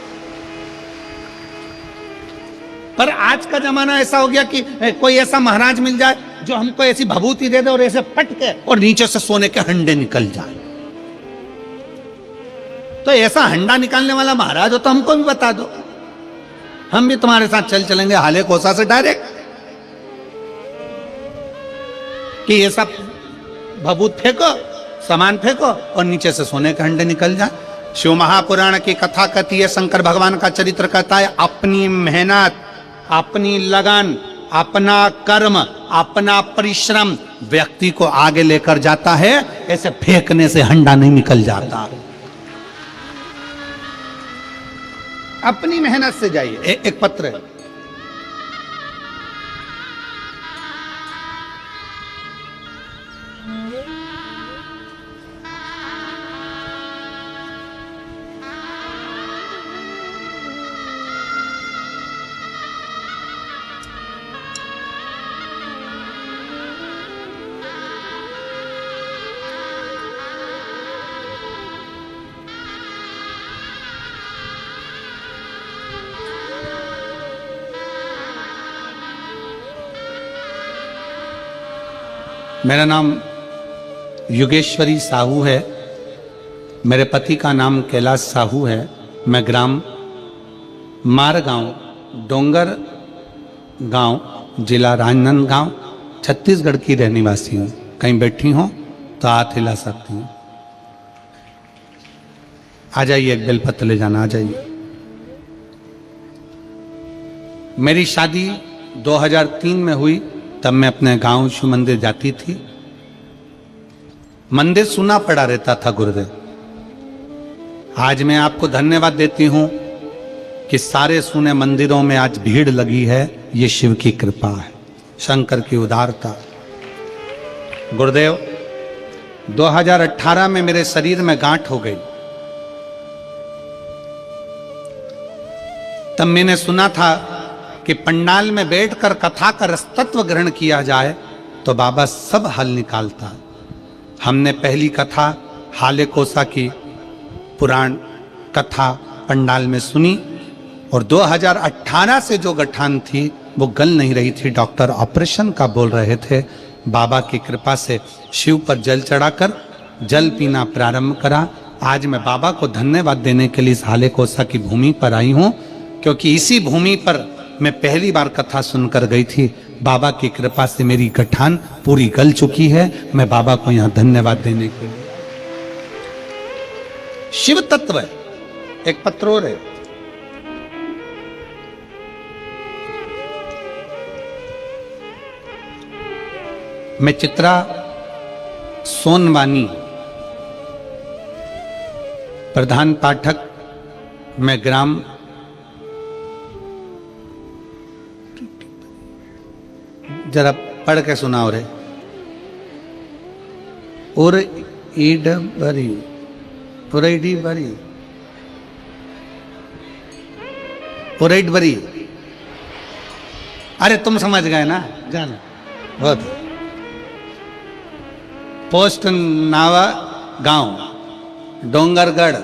पर आज का जमाना ऐसा हो गया कि कोई ऐसा महाराज मिल जाए जो हमको ऐसी भभूति दे दे और ऐसे पटके और नीचे से सोने के हंडे निकल जाए। तो ऐसा हंडा निकालने वाला महाराज हो तो हमको भी बता दो, हम भी तुम्हारे साथ चल चलेंगे हाले कोसा से डायरेक्ट, कि ये सब भभूत फेंको, सामान फेंको और नीचे से सोने के हंडे निकल जाए। शिव महापुराण की कथा कहती है, शंकर भगवान का चरित्र कहता है, अपनी मेहनत, अपनी लगन, अपना कर्म, अपना परिश्रम व्यक्ति को आगे लेकर जाता है, ऐसे फेंकने से हंडा नहीं निकल जाता। अपनी मेहनत से जाइए। एक पत्र है, मेरा नाम युगेश्वरी साहू है, मेरे पति का नाम कैलाश साहू है। मैं ग्राम मारगांव, डोंगर गांव, जिला राजनांदगांव, छत्तीसगढ़ की रहने वासी हूँ। कहीं बैठी हो तो हाथ हिला सकती हूँ। आ जाइए, एक बेलपत्र ले जाना, आ जाइए। मेरी शादी 2003 में हुई, तब मैं अपने गांव शिव मंदिर जाती थी। मंदिर सुना पड़ा रहता था गुरुदेव। आज मैं आपको धन्यवाद देती हूं कि सारे सुने मंदिरों में आज भीड़ लगी है। ये शिव की कृपा है, शंकर की उदारता। गुरुदेव, 2018 में मेरे शरीर में गांठ हो गई। तब मैंने सुना था कि पंडाल में बैठकर कथा का रसतत्व ग्रहण किया जाए तो बाबा सब हल निकालता। हमने पहली कथा हाले कोसा की पुराण कथा पंडाल में सुनी, और 2018 से जो गठान थी वो गल नहीं रही थी। डॉक्टर ऑपरेशन का बोल रहे थे। बाबा की कृपा से शिव पर जल चढ़ाकर जल पीना प्रारंभ करा। आज मैं बाबा को धन्यवाद देने के लिए इस हाले कोसा की भूमि पर आई हूँ, क्योंकि इसी भूमि पर मैं पहली बार कथा सुनकर गई थी। बाबा की कृपा से मेरी गठान पूरी गल चुकी है। मैं बाबा को यहां धन्यवाद देने के लिए। शिव तत्व है, एक पत्र और है। मैं चित्रा सोनवानी, प्रधान पाठक, मैं ग्राम जरा पढ़ के सुनाओ रे। और ईड बरी पुरैडी बरी पुरैड बरी। अरे तुम समझ गए ना, जाना बहुत। पोस्ट नावा गांव, डोंगरगढ़,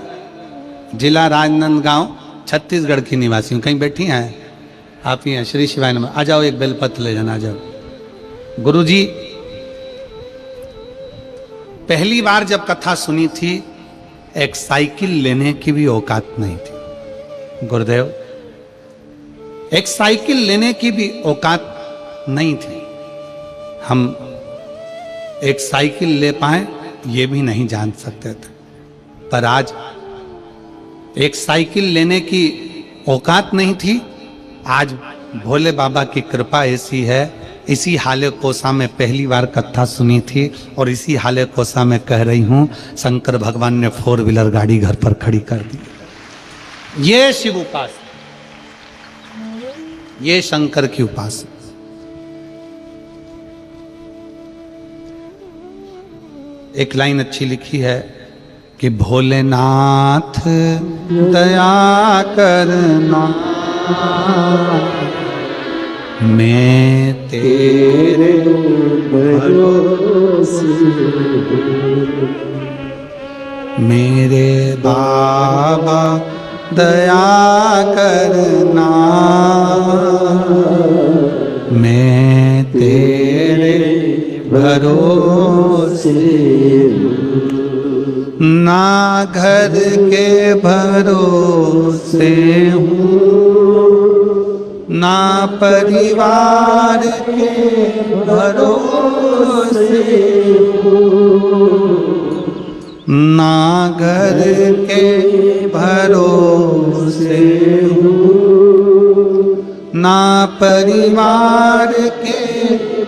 जिला राजनांदगांव, छत्तीसगढ़ की निवासी हूं। कहीं बैठी हैं आप? ही हैं। श्री शिवाय नमः। आ जाओ, एक बेलपत्र ले जाना। आ जाओ। गुरुजी, पहली बार जब कथा सुनी थी, एक साइकिल लेने की भी औकात नहीं थी। गुरुदेव, एक साइकिल लेने की भी औकात नहीं थी। हम एक साइकिल ले पाए ये भी नहीं जान सकते थे। पर आज एक साइकिल लेने की औकात नहीं थी। आज भोले बाबा की कृपा ऐसी है। इसी हाले कोसा में पहली बार कथा सुनी थी और इसी हाले कोसा में कह रही हूं, शंकर भगवान ने 4 व्हीलर गाड़ी घर पर खड़ी कर दी। ये शिव उपासना, ये शंकर की उपासना। एक लाइन अच्छी लिखी है कि भोलेनाथ दया करना, मैं तेरे भरोसे, मेरे बाबा दया करना, मैं तेरे भरोसे, ना घर के भरोसे हूँ, ना परिवार के भरोसे हूँ, ना घर के भरोसे हूँ, ना परिवार के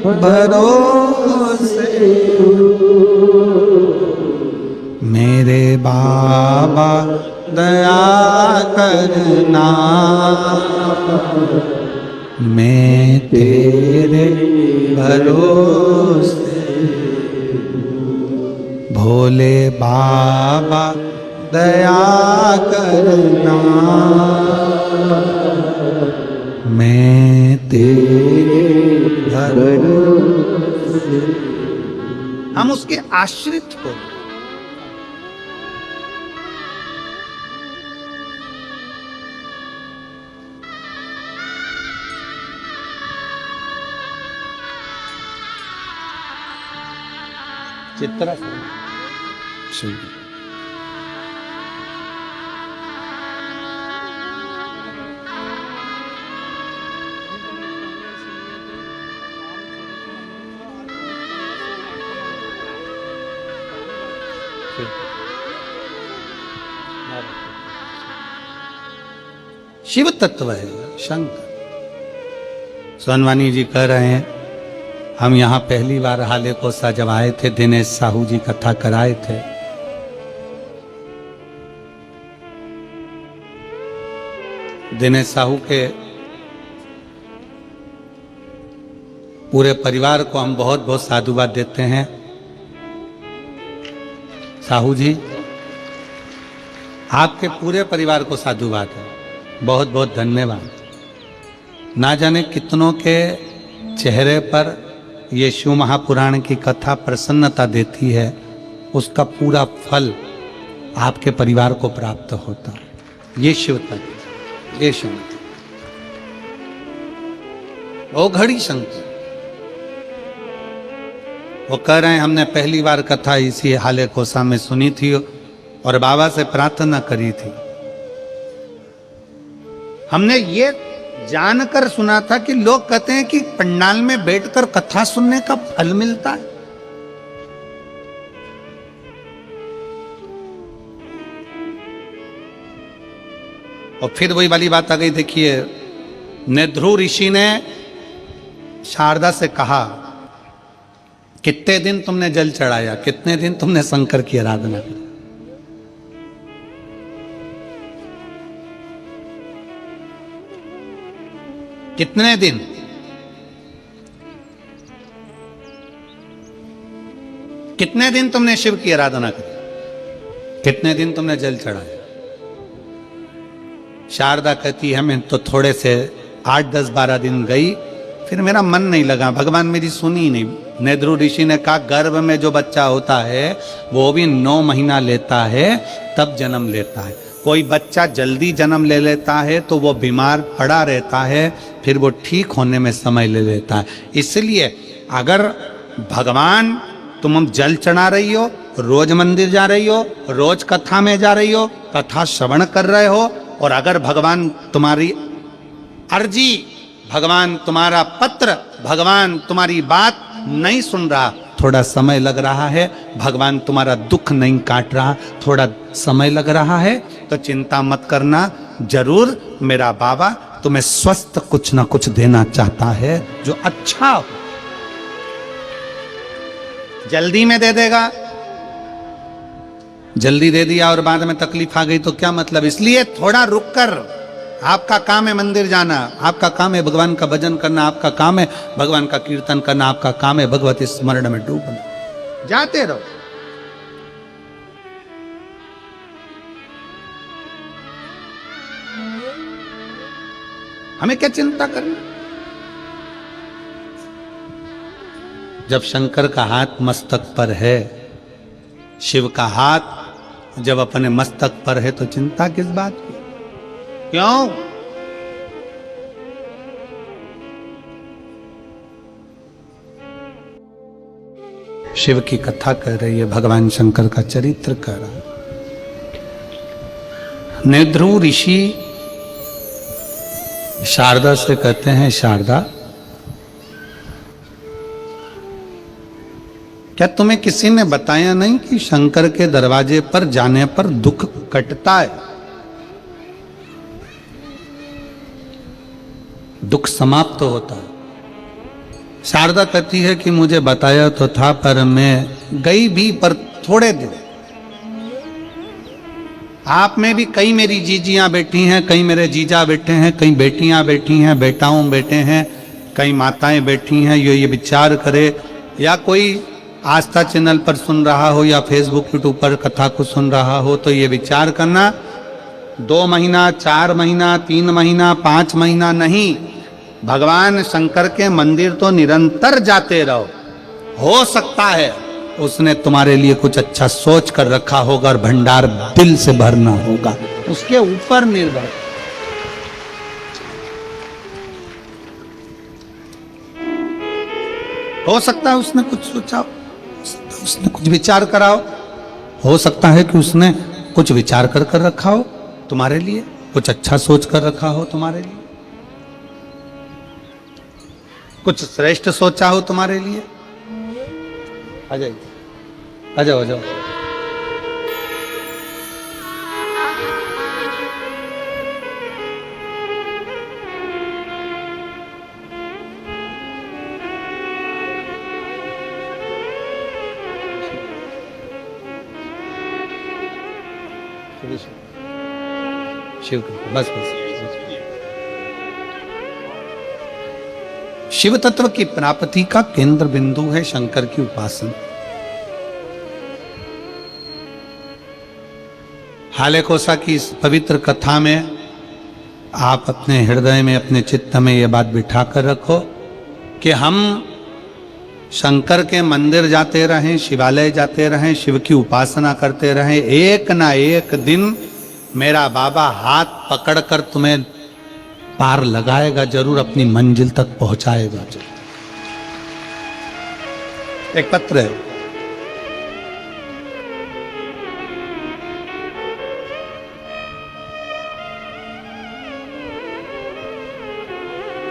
भरोसे हूँ, मेरे बाबा दया करना, मैं तेरे भरोसे, भोले बाबा दया करना, मैं तेरे भरोसे। हम उसके आश्रित हो। चित्रा शिव शिव तत्व है शंकर। सोनवानी जी कह रहे हैं, हम यहाँ पहली बार हाले कोसा जब आए थे, दिनेश साहू जी कथा कराए थे। दिनेश साहू के पूरे परिवार को हम बहुत बहुत साधुवाद देते हैं। साहू जी, आपके पूरे परिवार को साधुवाद है, बहुत बहुत धन्यवाद। ना जाने कितनों के चेहरे पर ये शिव महापुराण की कथा प्रसन्नता देती है, उसका पूरा फल आपके परिवार को प्राप्त होता है। ये शिव तत्व, ये शंकर, वो घड़ी शंकर। वो कह रहे हैं, हमने पहली बार कथा इसी हाले कोसा में सुनी थी और बाबा से प्रार्थना करी थी। हमने ये जानकर सुना था कि लोग कहते हैं कि पंडाल में बैठकर कथा सुनने का फल मिलता है। और फिर वही वाली बात आ गई। देखिए, नेध्रु ऋषि ने शारदा से कहा, कितने दिन तुमने जल चढ़ाया, कितने दिन तुमने शंकर की आराधना की? कितने दिन? कितने दिन तुमने शिव की आराधना की? कितने दिन तुमने जल चढ़ाया? शारदा कहती है, मैं तो थोड़े से 8, 10, 12 दिन गई, फिर मेरा मन नहीं लगा, भगवान मेरी सुनी ही नहीं। नेध्रु ऋषि ने कहा, गर्भ में जो बच्चा होता है वो भी 9 महीना लेता है, तब जन्म लेता है। कोई बच्चा जल्दी जन्म ले लेता है तो वो बीमार पड़ा रहता है, फिर वो ठीक होने में समय ले लेता है। इसलिए अगर भगवान, तुम जल चढ़ा रही हो, रोज मंदिर जा रही हो, रोज कथा में जा रही हो, कथा श्रवण कर रहे हो, और अगर भगवान तुम्हारी अर्जी, भगवान तुम्हारा पत्र, भगवान तुम्हारी बात नहीं सुन रहा, थोड़ा समय लग रहा है, भगवान तुम्हारा दुख नहीं काट रहा, थोड़ा समय लग रहा है, तो चिंता मत करना, जरूर मेरा बाबा तुम्हें स्वस्थ कुछ ना कुछ देना चाहता है जो अच्छा हो। जल्दी में दे देगा, जल्दी दे दिया और बाद में तकलीफ आ गई तो क्या मतलब। इसलिए थोड़ा रुक कर, आपका काम है मंदिर जाना, आपका काम है भगवान का भजन करना, आपका काम है भगवान का कीर्तन करना, आपका काम है भगवती स्मरण में डूबना, जाते रहो। हमें क्या चिंता करना। जब शंकर का हाथ मस्तक पर है, शिव का हाथ जब अपने मस्तक पर है, तो चिंता किस बात की? क्यों? शिव की कथा कर रही है, भगवान शंकर का चरित्र कर रहा है। नेध्रु ऋषि शारदा से कहते हैं, शारदा, क्या तुम्हें किसी ने बताया नहीं कि शंकर के दरवाजे पर जाने पर दुख कटता है, दुख समाप्त होता है? शारदा कहती है कि मुझे बताया तो था, पर मैं गई भी पर थोड़े दिन। आप में भी कई मेरी जीजियां बैठी हैं, कई मेरे जीजा बैठे हैं, कई बेटियां बैठी हैं, बेटाओं बैठे हैं, कई माताएं बैठी हैं। ये विचार करे, या कोई आस्था चैनल पर सुन रहा हो या फेसबुक यूट्यूब पर कथा को सुन रहा हो, तो ये विचार करना, 2 महीना, 4 महीना, 3 महीना, 5 महीना नहीं, भगवान शंकर के मंदिर तो निरंतर जाते रहो। हो सकता है उसने तुम्हारे लिए कुछ अच्छा सोच कर रखा होगा और भंडार दिल से भरना होगा, उसके ऊपर निर्भर। हो सकता है उसने कुछ सोचा हो, उसने कुछ विचार करा हो सकता है कि उसने कुछ विचार कर कर रखा हो तुम्हारे लिए, कुछ अच्छा सोच कर रखा हो तुम्हारे लिए, कुछ श्रेष्ठ सोचा हो तुम्हारे लिए। आ जाइए, आ जाओ, आ जाओ। शिव, बस बस। शिव तत्व की प्राप्ति का केंद्र बिंदु है शंकर की उपासना। हाले कोसा की इस पवित्र कथा में आप अपने हृदय में, अपने चित्त में यह बात बिठा कर रखो कि हम शंकर के मंदिर जाते रहें, शिवालय जाते रहें, शिव की उपासना करते रहें। एक ना एक दिन मेरा बाबा हाथ पकड़कर तुम्हें पार लगाएगा, जरूर अपनी मंजिल तक पहुंचाएगा। एक पत्र है,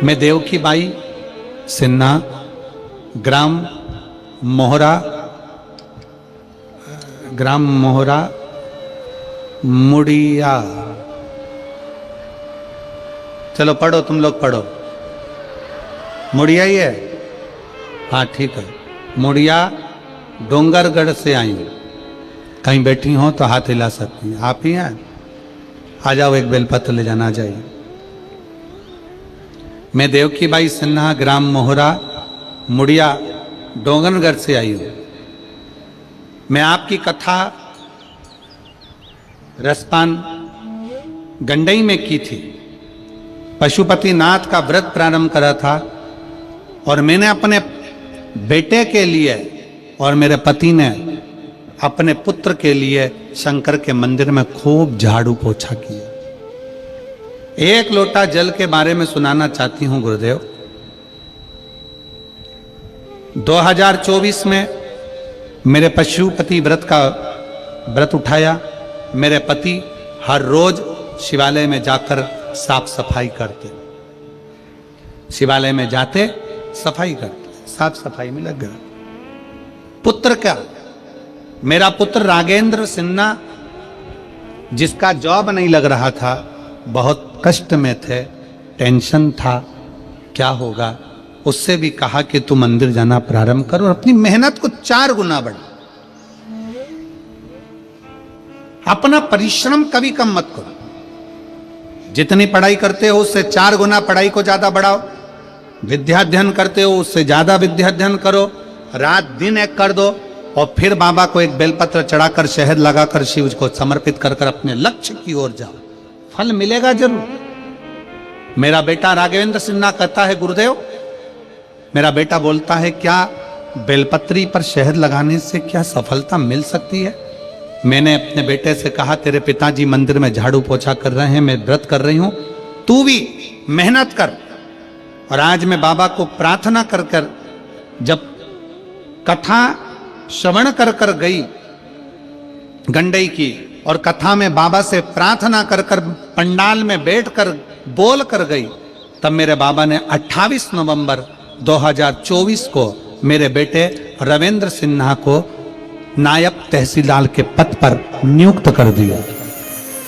मैं देवकी बाई सिन्हा, ग्राम मोहरा मुड़िया, चलो पढ़ो, तुम लोग पढ़ो, मुड़िया ही है, हाँ ठीक है, मुड़िया डोंगरगढ़ से आई हूँ। कहीं बैठी हो तो हाथ हिला सकती हैं, आप ही हैं, आ जाओ, एक बेलपत्र ले जाना चाहिए। मैं देवकी बाई सिन्हा, ग्राम मोहरा मुड़िया डोंगरगढ़ से आई हूँ। मैं आपकी कथा रसपान गंडई में की थी। पशुपति नाथ का व्रत प्रारंभ करा था और मैंने अपने बेटे के लिए और मेरे पति ने अपने पुत्र के लिए शंकर के मंदिर में खूब झाड़ू पोछा किया। एक लोटा जल के बारे में सुनाना चाहती हूं गुरुदेव। 2024 में मेरे पशुपति व्रत उठाया। मेरे पति हर रोज शिवालय में जाकर साफ सफाई करते, शिवालय में जाते सफाई करते, साफ सफाई में लग गया। पुत्र क्या, मेरा पुत्र राघेंद्र सिन्हा, जिसका जॉब नहीं लग रहा था, बहुत कष्ट में थे, टेंशन था क्या होगा, उससे भी कहा कि तू मंदिर जाना प्रारंभ कर और अपनी मेहनत को 4 गुना बढ़ा। अपना परिश्रम कभी कम मत करो। जितनी पढ़ाई करते हो उससे 4 गुना पढ़ाई को ज्यादा बढ़ाओ। विद्याध्ययन करते हो उससे ज्यादा विद्याध्ययन करो। रात दिन एक कर दो और फिर बाबा को एक बेलपत्र चढ़ाकर शहद लगाकर शिव को समर्पित कर अपने लक्ष्य की ओर जाओ, फल मिलेगा जरूर। मेरा बेटा राघवेंद्र सिन्हा कहता है, गुरुदेव, मेरा बेटा बोलता है, क्या बेलपत्री पर शहद लगाने से क्या सफलता मिल सकती है? मैंने अपने बेटे से कहा, तेरे पिताजी मंदिर में झाड़ू पोछा कर रहे हैं, मैं व्रत कर रही हूं, तू भी मेहनत कर। और आज मैं बाबा को प्रार्थना कर जब कथा श्रवण कर गई गंडई की, और कथा में बाबा से प्रार्थना कर पंडाल में बैठकर बोल कर गई, तब मेरे बाबा ने 28 नवंबर 2024 को मेरे बेटे रविंद्र सिन्हा को नायब तहसीलदार के पद पर नियुक्त कर दिया।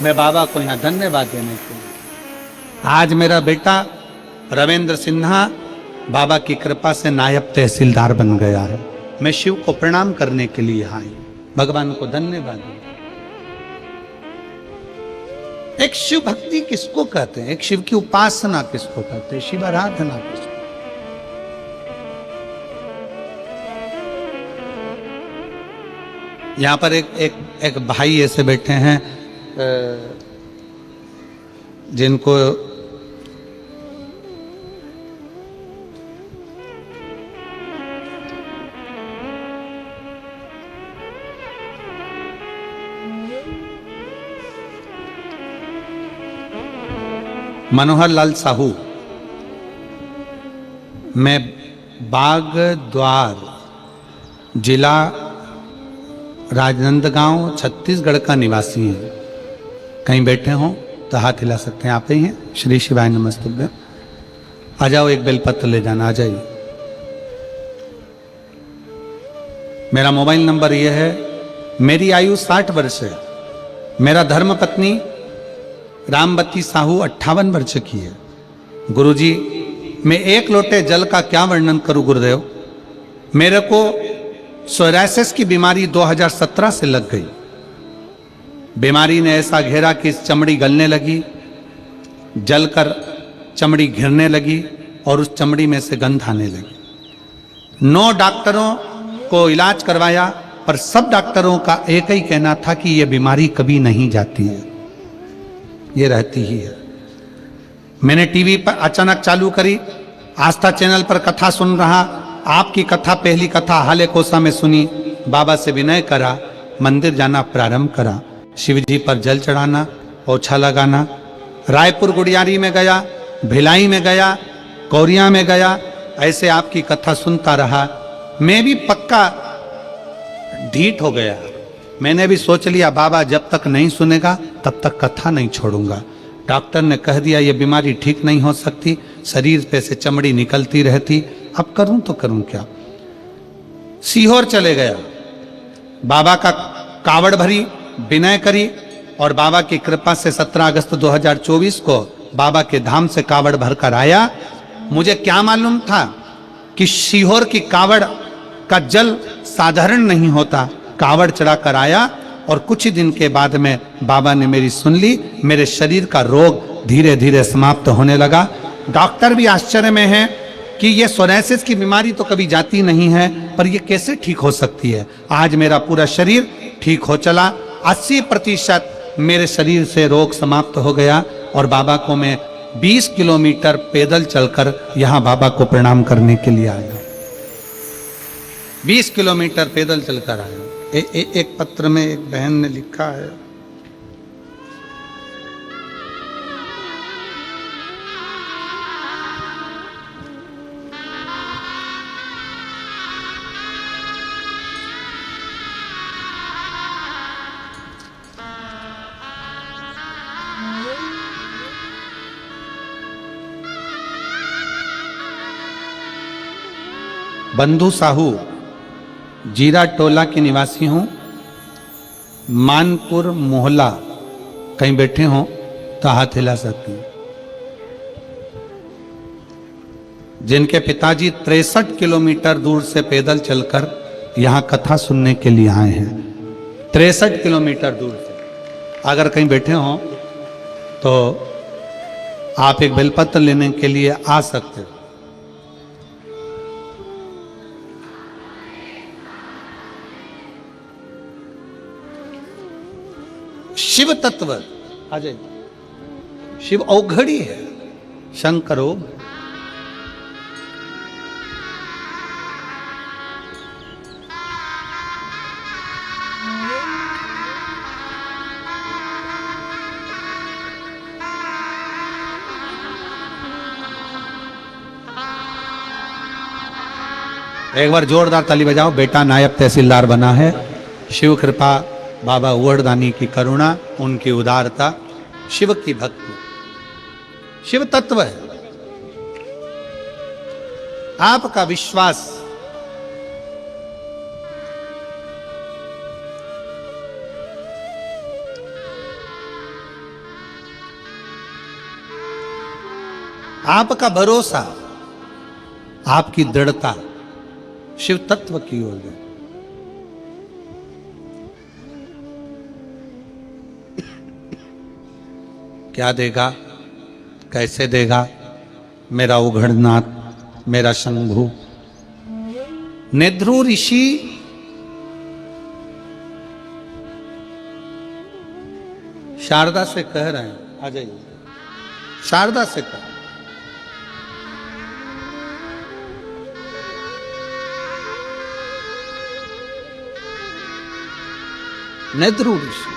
मैं बाबा को यहाँ धन्यवाद देने के लिए, आज मेरा बेटा रविंद्र सिन्हा बाबा की कृपा से नायब तहसीलदार बन गया है। मैं शिव को प्रणाम करने के लिए यहाँ आई, भगवान को धन्यवाद दूं। एक शिव भक्ति किसको कहते हैं, एक शिव की उपासना किसको कहते हैं, शिव आराधना किसको? यहाँ पर एक भाई ऐसे बैठे हैं जिनको मनोहर लाल साहू, मैं बागद्वार जिला राजनांदगांव छत्तीसगढ़ का निवासी है। कहीं बैठे हों तो हाथ हिला सकते हैं, आप ही हैं। श्री शिवाय नमस्तुभ्यं। आ जाओ, एक बेलपत्र ले जाना, आ जाइए। मेरा मोबाइल नंबर यह है। मेरी आयु 60 वर्ष है। मेरा धर्म पत्नी रामवती साहू 58 वर्ष की है। गुरुजी, मैं 1 लोटे जल का क्या वर्णन करूं गुरुदेव। मेरे को सोरायसिस की बीमारी 2017 से लग गई। बीमारी ने ऐसा घेरा कि चमड़ी गलने लगी, जलकर चमड़ी घिरने लगी और उस चमड़ी में से गंध आने लगी। 9 डॉक्टरों को इलाज करवाया, पर सब डॉक्टरों का एक ही कहना था कि यह बीमारी कभी नहीं जाती है, ये रहती ही है। मैंने टीवी पर अचानक चालू करी, आस्था चैनल पर कथा सुन रहा। आपकी कथा, पहली कथा हाले कोसा में सुनी। बाबा से विनय करा, मंदिर जाना प्रारंभ करा, शिव जी पर जल चढ़ाना, पोछा लगाना। रायपुर गुड़ियारी में गया, भिलाई में गया, कौरिया में गया, ऐसे आपकी कथा सुनता रहा। मैं भी पक्का ढीठ हो गया। मैंने भी सोच लिया, बाबा जब तक नहीं सुनेगा तब तक कथा नहीं छोड़ूंगा। डॉक्टर ने कह दिया ये बीमारी ठीक नहीं हो सकती, शरीर पे से चमड़ी निकलती रहती। अब करूं तो करूं क्या। सीहोर चले गया, बाबा का कावड़ भरी, विनय करी और बाबा की कृपा से 17 अगस्त 2024 को बाबा के धाम से कावड़ भरकर आया। मुझे क्या मालूम था कि सीहोर की कावड़ का जल साधारण नहीं होता। कावड़ चढ़ाकर आया और कुछ ही दिन के बाद में बाबा ने मेरी सुन ली। मेरे शरीर का रोग धीरे धीरे समाप्त होने लगा। डॉक्टर भी आश्चर्य में है कि ये सोरायसिस की बीमारी तो कभी जाती नहीं है, पर ये कैसे ठीक हो सकती है। आज मेरा पूरा शरीर ठीक हो चला। 80% मेरे शरीर से रोग समाप्त हो गया और बाबा को मैं 20 किलोमीटर पैदल चलकर यहां बाबा को प्रणाम करने के लिए आया। 20 किलोमीटर पैदल चलकर आया। एक पत्र में एक बहन ने लिखा है, बंधु साहू, जीरा टोला के निवासी हूं, मानपुर मोहल्ला। कहीं बैठे हो तो हाथ हिला सकते हैं। जिनके पिताजी 63 किलोमीटर दूर से पैदल चलकर यहां कथा सुनने के लिए आए हैं। 63 किलोमीटर दूर से। अगर कहीं बैठे हो तो आप एक बेलपत्र लेने के लिए आ सकते हो। शिव तत्व अजय, शिव औघड़ी है, शंकरो। एक बार जोरदार ताली बजाओ। बेटा नायब तहसीलदार बना है। शिव कृपा, बाबा उवड़दानी की करुणा, उनकी उदारता, शिव की भक्ति, शिव तत्व है। आपका विश्वास आपका भरोसा, आपकी दृढ़ता शिव तत्व की ओर है। क्या देगा, कैसे देगा मेरा उघड़नाथ, मेरा शंभु। नेद्रु ऋषि शारदा से कह रहे हैं, आ जाइए। शारदा से कह, नेद्रु ऋषि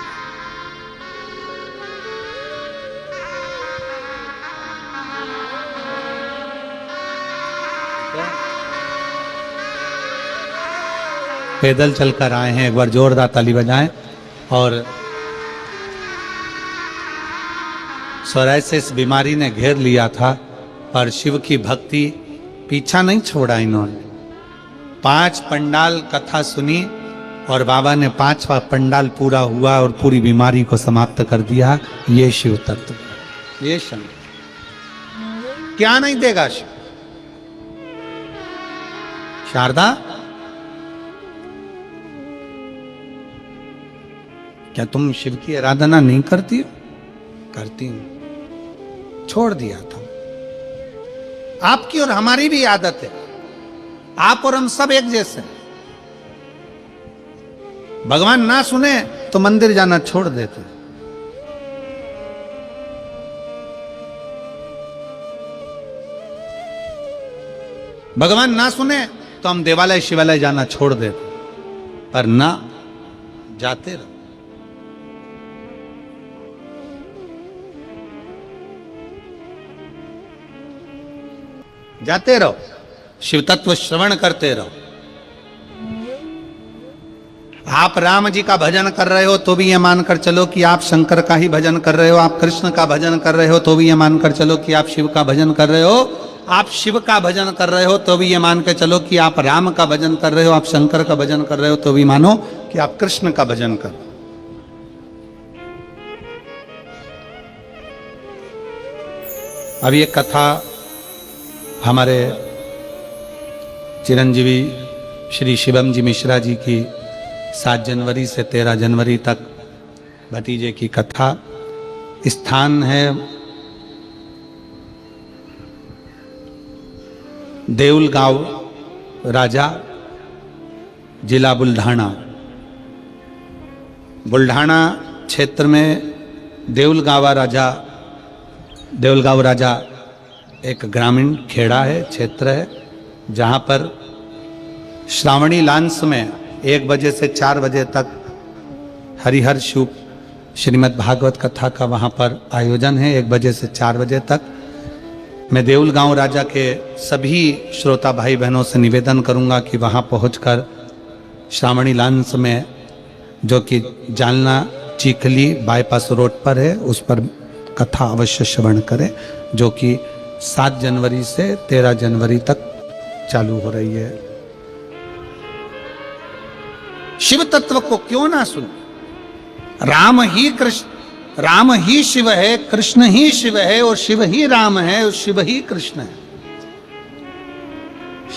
पैदल चलकर आए हैं। एक बार जोरदार ताली बजाएं। और सोरायसिस बीमारी ने घेर लिया था, पर शिव की भक्ति पीछा नहीं छोड़ा इन्होंने। 5 पंडाल कथा सुनी और बाबा ने 5वां पंडाल पूरा हुआ और पूरी बीमारी को समाप्त कर दिया। ये शिव तत्व, ये शंकर क्या नहीं देगा शिव। शारदा, क्या तुम शिव की आराधना नहीं करती हो? करती हूं। छोड़ दिया था। आपकी और हमारी भी आदत है। आप और हम सब एक जैसे। भगवान ना सुने तो मंदिर जाना छोड़ देते। भगवान ना सुने तो हम देवालय शिवालय जाना छोड़ देते, पर ना, जाते रहो। जाते रहो, शिव तत्व श्रवण करते रहो। आप राम जी का भजन कर रहे हो तो भी ये मानकर चलो कि आप शंकर का ही भजन कर रहे हो, आप कृष्ण का भजन कर रहे हो तो भी ये मानकर चलो कि आप शिव का भजन कर रहे हो, आप शिव का भजन कर रहे हो तो भी ये मान के चलो कि आप राम का भजन कर रहे हो, आप शंकर का भजन कर रहे हो तो भी मानो कि आप कृष्ण का भजन कर रहे हो। अब ये कथा हमारे चिरंजीवी श्री शिवम जी मिश्रा जी की 7 जनवरी से 13 जनवरी तक भतीजे की कथा। स्थान है देऊलगांव राजा, जिला बुल्ढाना। बुल्ढाना क्षेत्र में देऊलगांव राजा एक ग्रामीण खेड़ा है, क्षेत्र है, जहाँ पर श्रावणी लांस में 1 बजे से 4 बजे तक हरिहर शिव श्रीमद् भागवत कथा का वहाँ पर आयोजन है। 1 बजे से 4 बजे तक मैं देऊलगांव राजा के सभी श्रोता भाई बहनों से निवेदन करूँगा कि वहाँ पहुँचकर श्रावणी लांस में, जो कि जालना चीखली बाईपास रोड पर है, उस पर कथा अवश्य श्रवण करें, जो कि 7 जनवरी से 13 जनवरी तक चालू हो रही है। शिव तत्व को क्यों ना सुनो? राम ही कृष्ण, राम ही शिव है, कृष्ण ही शिव है, और शिव ही राम है, और शिव ही कृष्ण है,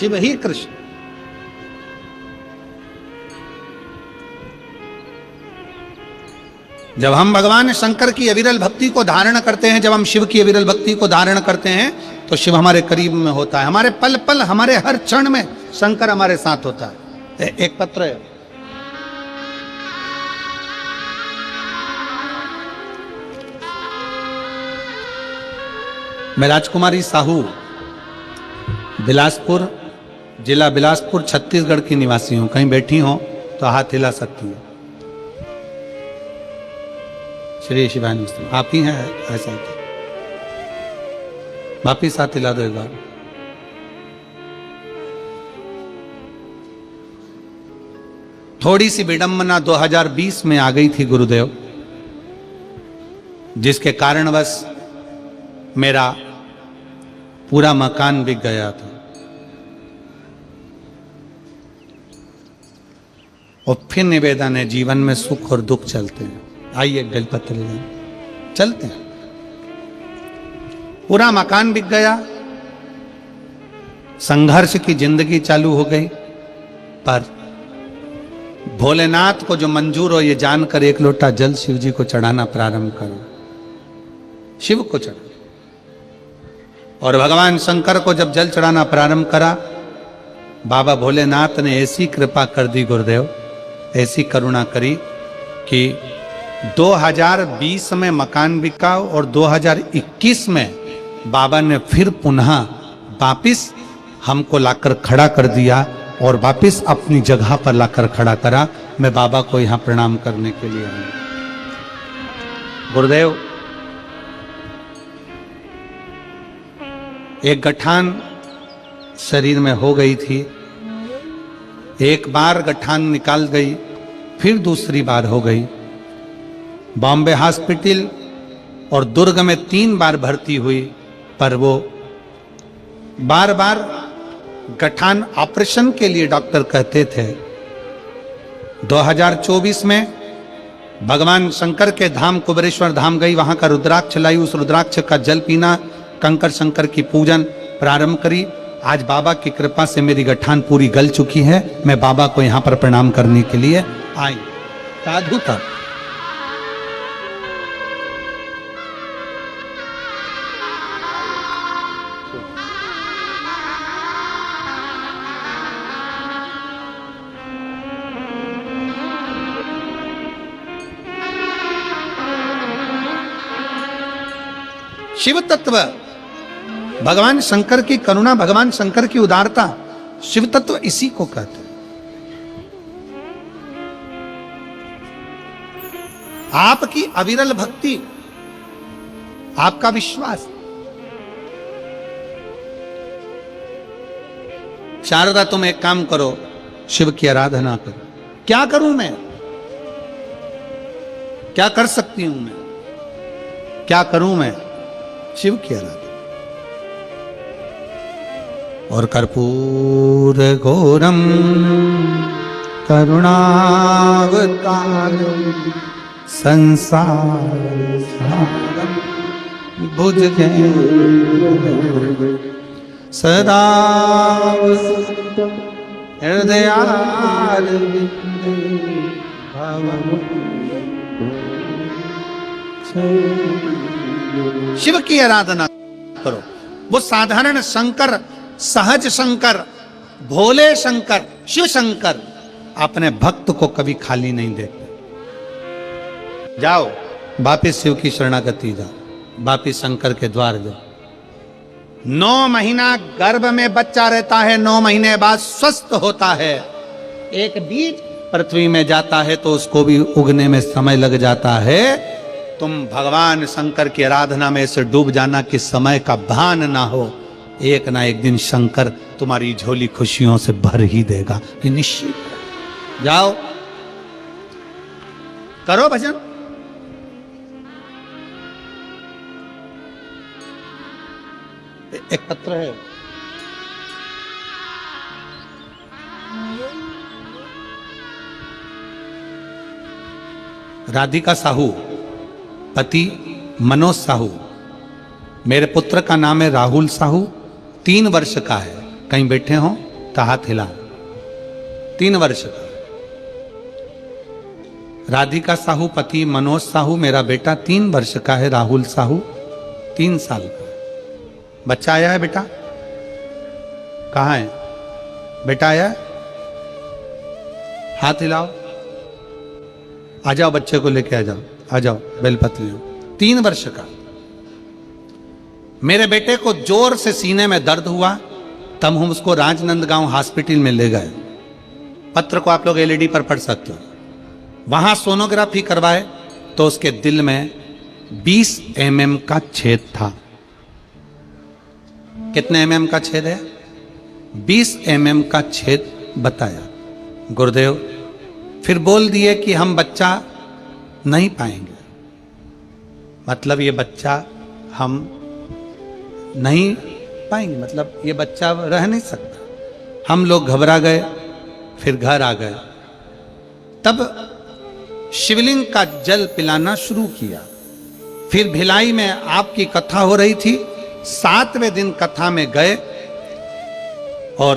शिव ही कृष्ण। जब हम भगवान शंकर की अविरल भक्ति को धारण करते हैं, जब हम शिव की अविरल भक्ति को धारण करते हैं, तो शिव हमारे करीब में होता है। हमारे पल पल, हमारे हर क्षण में शंकर हमारे साथ होता है। एक पत्र है, मैं राजकुमारी साहू, बिलासपुर, जिला बिलासपुर, छत्तीसगढ़ की निवासी हूं। कहीं बैठी हो तो हाथ हिला सकती हूँ। श्री शिवानी आप ही हैं ऐसा? वापिस हाथ हिला दो एक बार। थोड़ी सी विडंबना 2020 में आ गई थी गुरुदेव, जिसके कारणवश मेरा पूरा मकान बिक गया था। और फिर निवेदन है, जीवन में सुख और दुख चलते हैं। आइए गलपत्र ले चलते हैं। पूरा मकान बिक गया, संघर्ष की जिंदगी चालू हो गई। पर भोलेनाथ को जो मंजूर हो, ये जानकर 1 लोटा जल शिव जी को चढ़ाना प्रारंभ करो। शिव को चढ़ा, और भगवान शंकर को जब जल चढ़ाना प्रारंभ करा, बाबा भोलेनाथ ने ऐसी कृपा कर दी गुरुदेव, ऐसी करुणा करी कि 2020 में मकान बिका, और 2021 में बाबा ने फिर पुनः वापिस हमको लाकर खड़ा कर दिया, और वापिस अपनी जगह पर लाकर खड़ा करा। मैं बाबा को यहां प्रणाम करने के लिए आया। गुरुदेव, एक गठान शरीर में हो गई थी। एक बार गठान निकाल गई, फिर दूसरी बार हो गई। बॉम्बे हॉस्पिटल और दुर्ग में 3 बार भर्ती हुई, पर वो बार बार गठान ऑपरेशन के लिए डॉक्टर कहते थे। 2024 में भगवान शंकर के धाम कुबेरेश्वर धाम गई, वहां का रुद्राक्ष लाई, उस रुद्राक्ष का जल पीना, कंकर शंकर की पूजन प्रारंभ करी। आज बाबा की कृपा से मेरी गठान पूरी गल चुकी है। मैं बाबा को यहां पर प्रणाम करने के लिए आई। साधु था। शिव तत्व, भगवान शंकर की करुणा, भगवान शंकर की उदारता, शिव तत्व इसी को कहते हैं। आपकी अविरल भक्ति, आपका विश्वास। शारदा, तुम एक काम करो, शिव की आराधना करो। क्या करूं मैं, क्या कर सकती हूं मैं, क्या करूं मैं? शिव की आराधना। और कर्पूर घोरम करुणावतारम संसार सारम भुजगेन्द्र सदा हृदयारविंदे भवं। शिव की आराधना करो। वो साधारण शंकर, सहज शंकर, भोले शंकर, शिव शंकर अपने भक्त को कभी खाली नहीं देते। जाओ वापिस शिव की शरणागति जाओ, वापिस शंकर के द्वार जाओ। 9 महीना गर्भ में बच्चा रहता है, 9 महीने बाद स्वस्थ होता है। एक बीज पृथ्वी में जाता है तो उसको भी उगने में समय लग जाता है। तुम भगवान शंकर की आराधना में से डूब जाना कि समय का भान ना हो। एक ना एक दिन शंकर तुम्हारी झोली खुशियों से भर ही देगा, ये निश्चित। जाओ करो भजन। एक पत्र है, राधिका साहू, पति मनोज साहू। मेरे पुत्र का नाम है राहुल साहू, 3 वर्ष का है। कहीं बैठे हो तो हाथ हिला। 3 वर्ष का। राधिका साहू, पति मनोज साहू। मेरा बेटा 3 वर्ष का है, राहुल साहू 3 साल का। बच्चा आया है बेटा? कहाँ है बेटा? आया है? हाथ हिलाओ। आ जाओ, बच्चे को लेके आ जाओ, आ जाओ। बेलपत्र लो। 3 वर्ष का। मेरे बेटे को जोर से सीने में दर्द हुआ, तब हम उसको राजनंदगांव हॉस्पिटल में ले गए। पत्र को आप लोग एलईडी पर पढ़ सकते हो। वहां सोनोग्राफी करवाए तो उसके दिल में 20 mm का छेद था। कितने mm का छेद है? 20 mm का छेद बताया गुरुदेव। फिर बोल दिए कि हम बच्चा नहीं पाएंगे, मतलब ये बच्चा हम नहीं पाएंगे, मतलब ये बच्चा रह नहीं सकता। हम लोग घबरा गए, फिर घर आ गए। तब शिवलिंग का जल पिलाना शुरू किया। फिर भिलाई में आपकी कथा हो रही थी। 7वें दिन कथा में गए और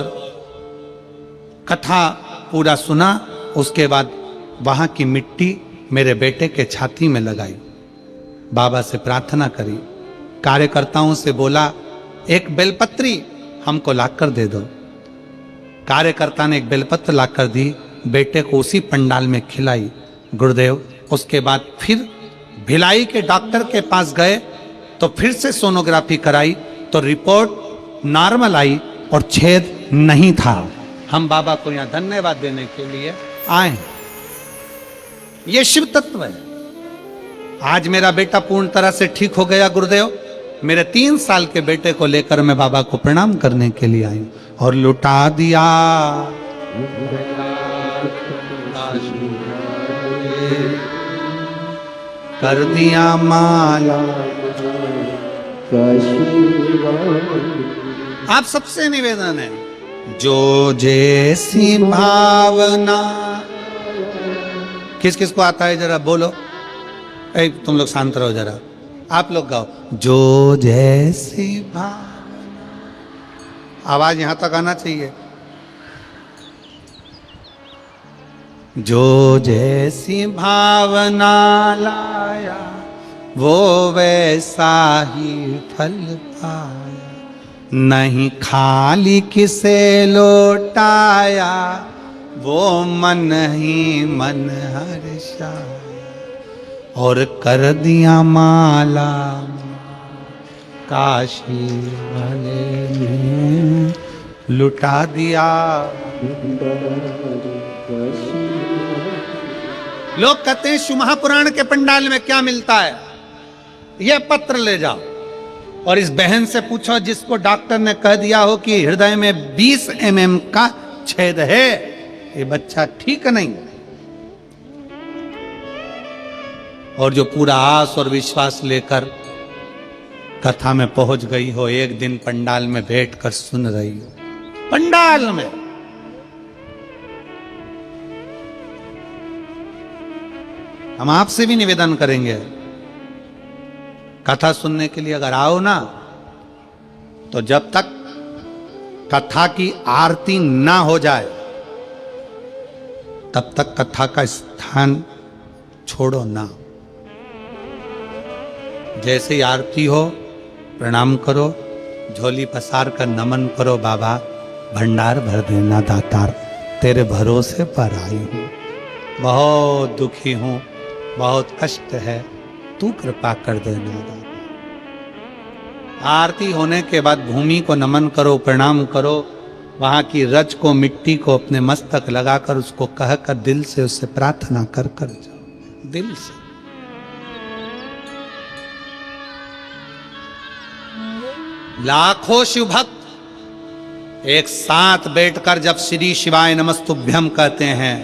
कथा पूरा सुना। उसके बाद वहां की मिट्टी मेरे बेटे के छाती में लगाई, बाबा से प्रार्थना करी, कार्यकर्ताओं से बोला एक बेलपत्री हमको लाकर दे दो। कार्यकर्ता ने एक बेलपत्र लाकर दी, बेटे को उसी पंडाल में खिलाई गुरुदेव। उसके बाद फिर भिलाई के डॉक्टर के पास गए तो फिर से सोनोग्राफी कराई तो रिपोर्ट नॉर्मल आई और छेद नहीं था। हम बाबा को यहां धन्यवाद देने के लिए आए। ये शिव तत्व है। आज मेरा बेटा पूर्ण तरह से ठीक हो गया गुरुदेव। मेरे 3 साल के बेटे को लेकर मैं बाबा को प्रणाम करने के लिए आई और लुटा दिया कर दिया माला। आप सबसे निवेदन है, जो जैसी भावना। किस किस को आता है जरा बोलो। ऐ तुम लोग शांत रहो जरा, आप लोग गाओ। जो जैसी भावना, आवाज यहां तक आना चाहिए। जो जैसी भावना लाया वो वैसा ही फल पाया, नहीं खाली किसे लौटाया वो मन ही मन हर्षाया, और कर दिया माला काशी वाले ने लुटा दिया। लोग कहते हैं शिव महापुराण के पंडाल में क्या मिलता है? यह पत्र ले जाओ और इस बहन से पूछो जिसको डॉक्टर ने कह दिया हो कि हृदय में 20 mm का छेद है, ये बच्चा ठीक नहीं है। और जो पूरा आस और विश्वास लेकर कथा में पहुंच गई हो, एक दिन पंडाल में बैठकर सुन रही हो, पंडाल में। हम आपसे भी निवेदन करेंगे, कथा सुनने के लिए अगर आओ ना, तो जब तक कथा की आरती ना हो जाए तब तक कथा का स्थान छोड़ो ना। जैसे ही आरती हो प्रणाम करो, झोली पसार कर नमन करो, बाबा भंडार भर देना दातार, तेरे भरोसे पर आई हूं, बहुत दुखी हूं, बहुत कष्ट है, तू कृपा कर देना दातार। आरती होने के बाद भूमि को नमन करो, प्रणाम करो, वहां की रज को, मिट्टी को अपने मस्तक लगाकर उसको कहकर दिल से उससे प्रार्थना कर जाओ, दिल से। लाखों शिव भक्त एक साथ बैठकर जब श्री शिवाय नमस्तुभ्यम कहते हैं,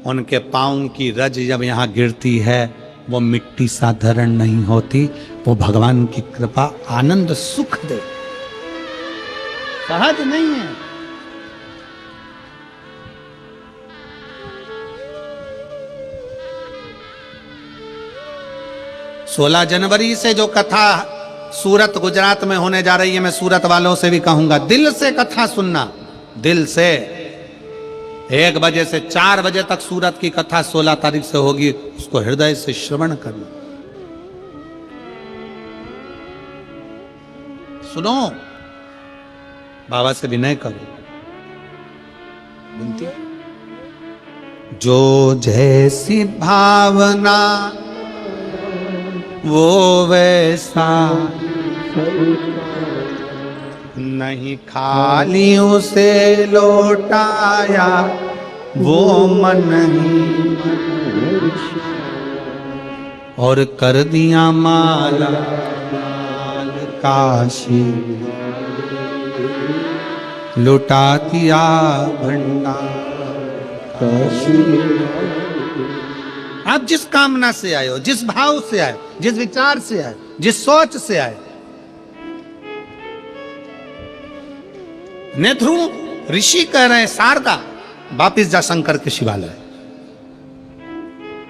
उनके पांव की रज जब यहां गिरती है, वो मिट्टी साधारण नहीं होती, वो भगवान की कृपा आनंद सुख दे, सहज नहीं है। 16 जनवरी से जो कथा सूरत गुजरात में होने जा रही है, मैं सूरत वालों से भी कहूंगा, दिल से कथा सुनना, दिल से। 1 बजे से 4 बजे तक सूरत की कथा 16 तारीख से होगी, उसको हृदय से श्रवण करना, सुनो, बाबा से विनय करो, विनती। जो जैसी भावना वो वैसा, नहीं खाली उसे लौटाया वो मन ही, और कर दिया माला काशी, लुटा दिया भंडार काशी। आप जिस कामना से आए हो, जिस भाव से आए, जिस विचार से आए, जिस सोच से आए, नेत्रु ऋषि कह रहे हैं, शारदा वापिस जा शंकर के शिवालय,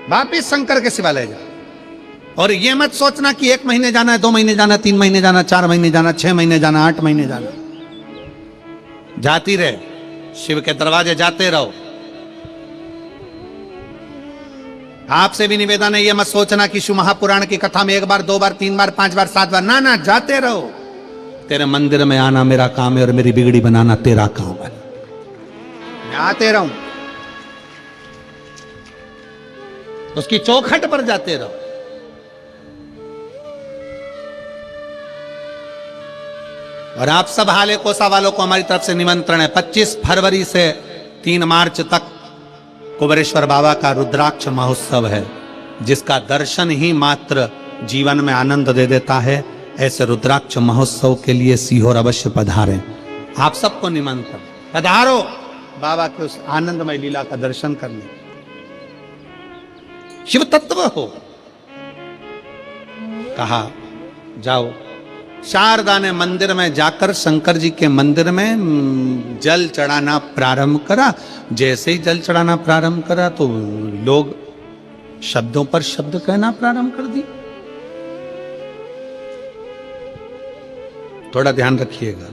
वापिस शंकर के शिवालय जा। और ये मत सोचना कि 1 महीने जाना है, 2 महीने जाना, 3 महीने जाना, 4 महीने जाना, 6 महीने जाना, 8 महीने जाना, जाती रहे, शिव के दरवाजे जाते रहो। आपसे भी निवेदन है, ये मत सोचना कि शिव महापुराण की कथा में 1 बार, 2 बार, 3 बार, 5 बार, 7 बार, ना ना, जाते रहो। तेरे मंदिर में आना मेरा काम है और मेरी बिगड़ी बनाना तेरा काम है, मैं आते रहूं, उसकी चौखट पर जाते रहो। और आप सब हाले कोसा वालों को हमारी तरफ से निमंत्रण है, 25 फरवरी से 3 मार्च तक कुबेरेश्वर बाबा का रुद्राक्ष महोत्सव है, जिसका दर्शन ही मात्र जीवन में आनंद दे देता है। ऐसे रुद्राक्ष महोत्सव के लिए सीहोर अवश्य पधारें, आप सबको निमंत्रण, पधारो बाबा के उस आनंदमय लीला का दर्शन करने। शिव तत्व हो, कहा जाओ। शारदा ने मंदिर में जाकर शंकर जी के मंदिर में जल चढ़ाना प्रारंभ करा। जैसे ही जल चढ़ाना प्रारंभ करा तो लोग शब्दों पर शब्द कहना प्रारंभ कर दी। थोड़ा ध्यान रखिएगा,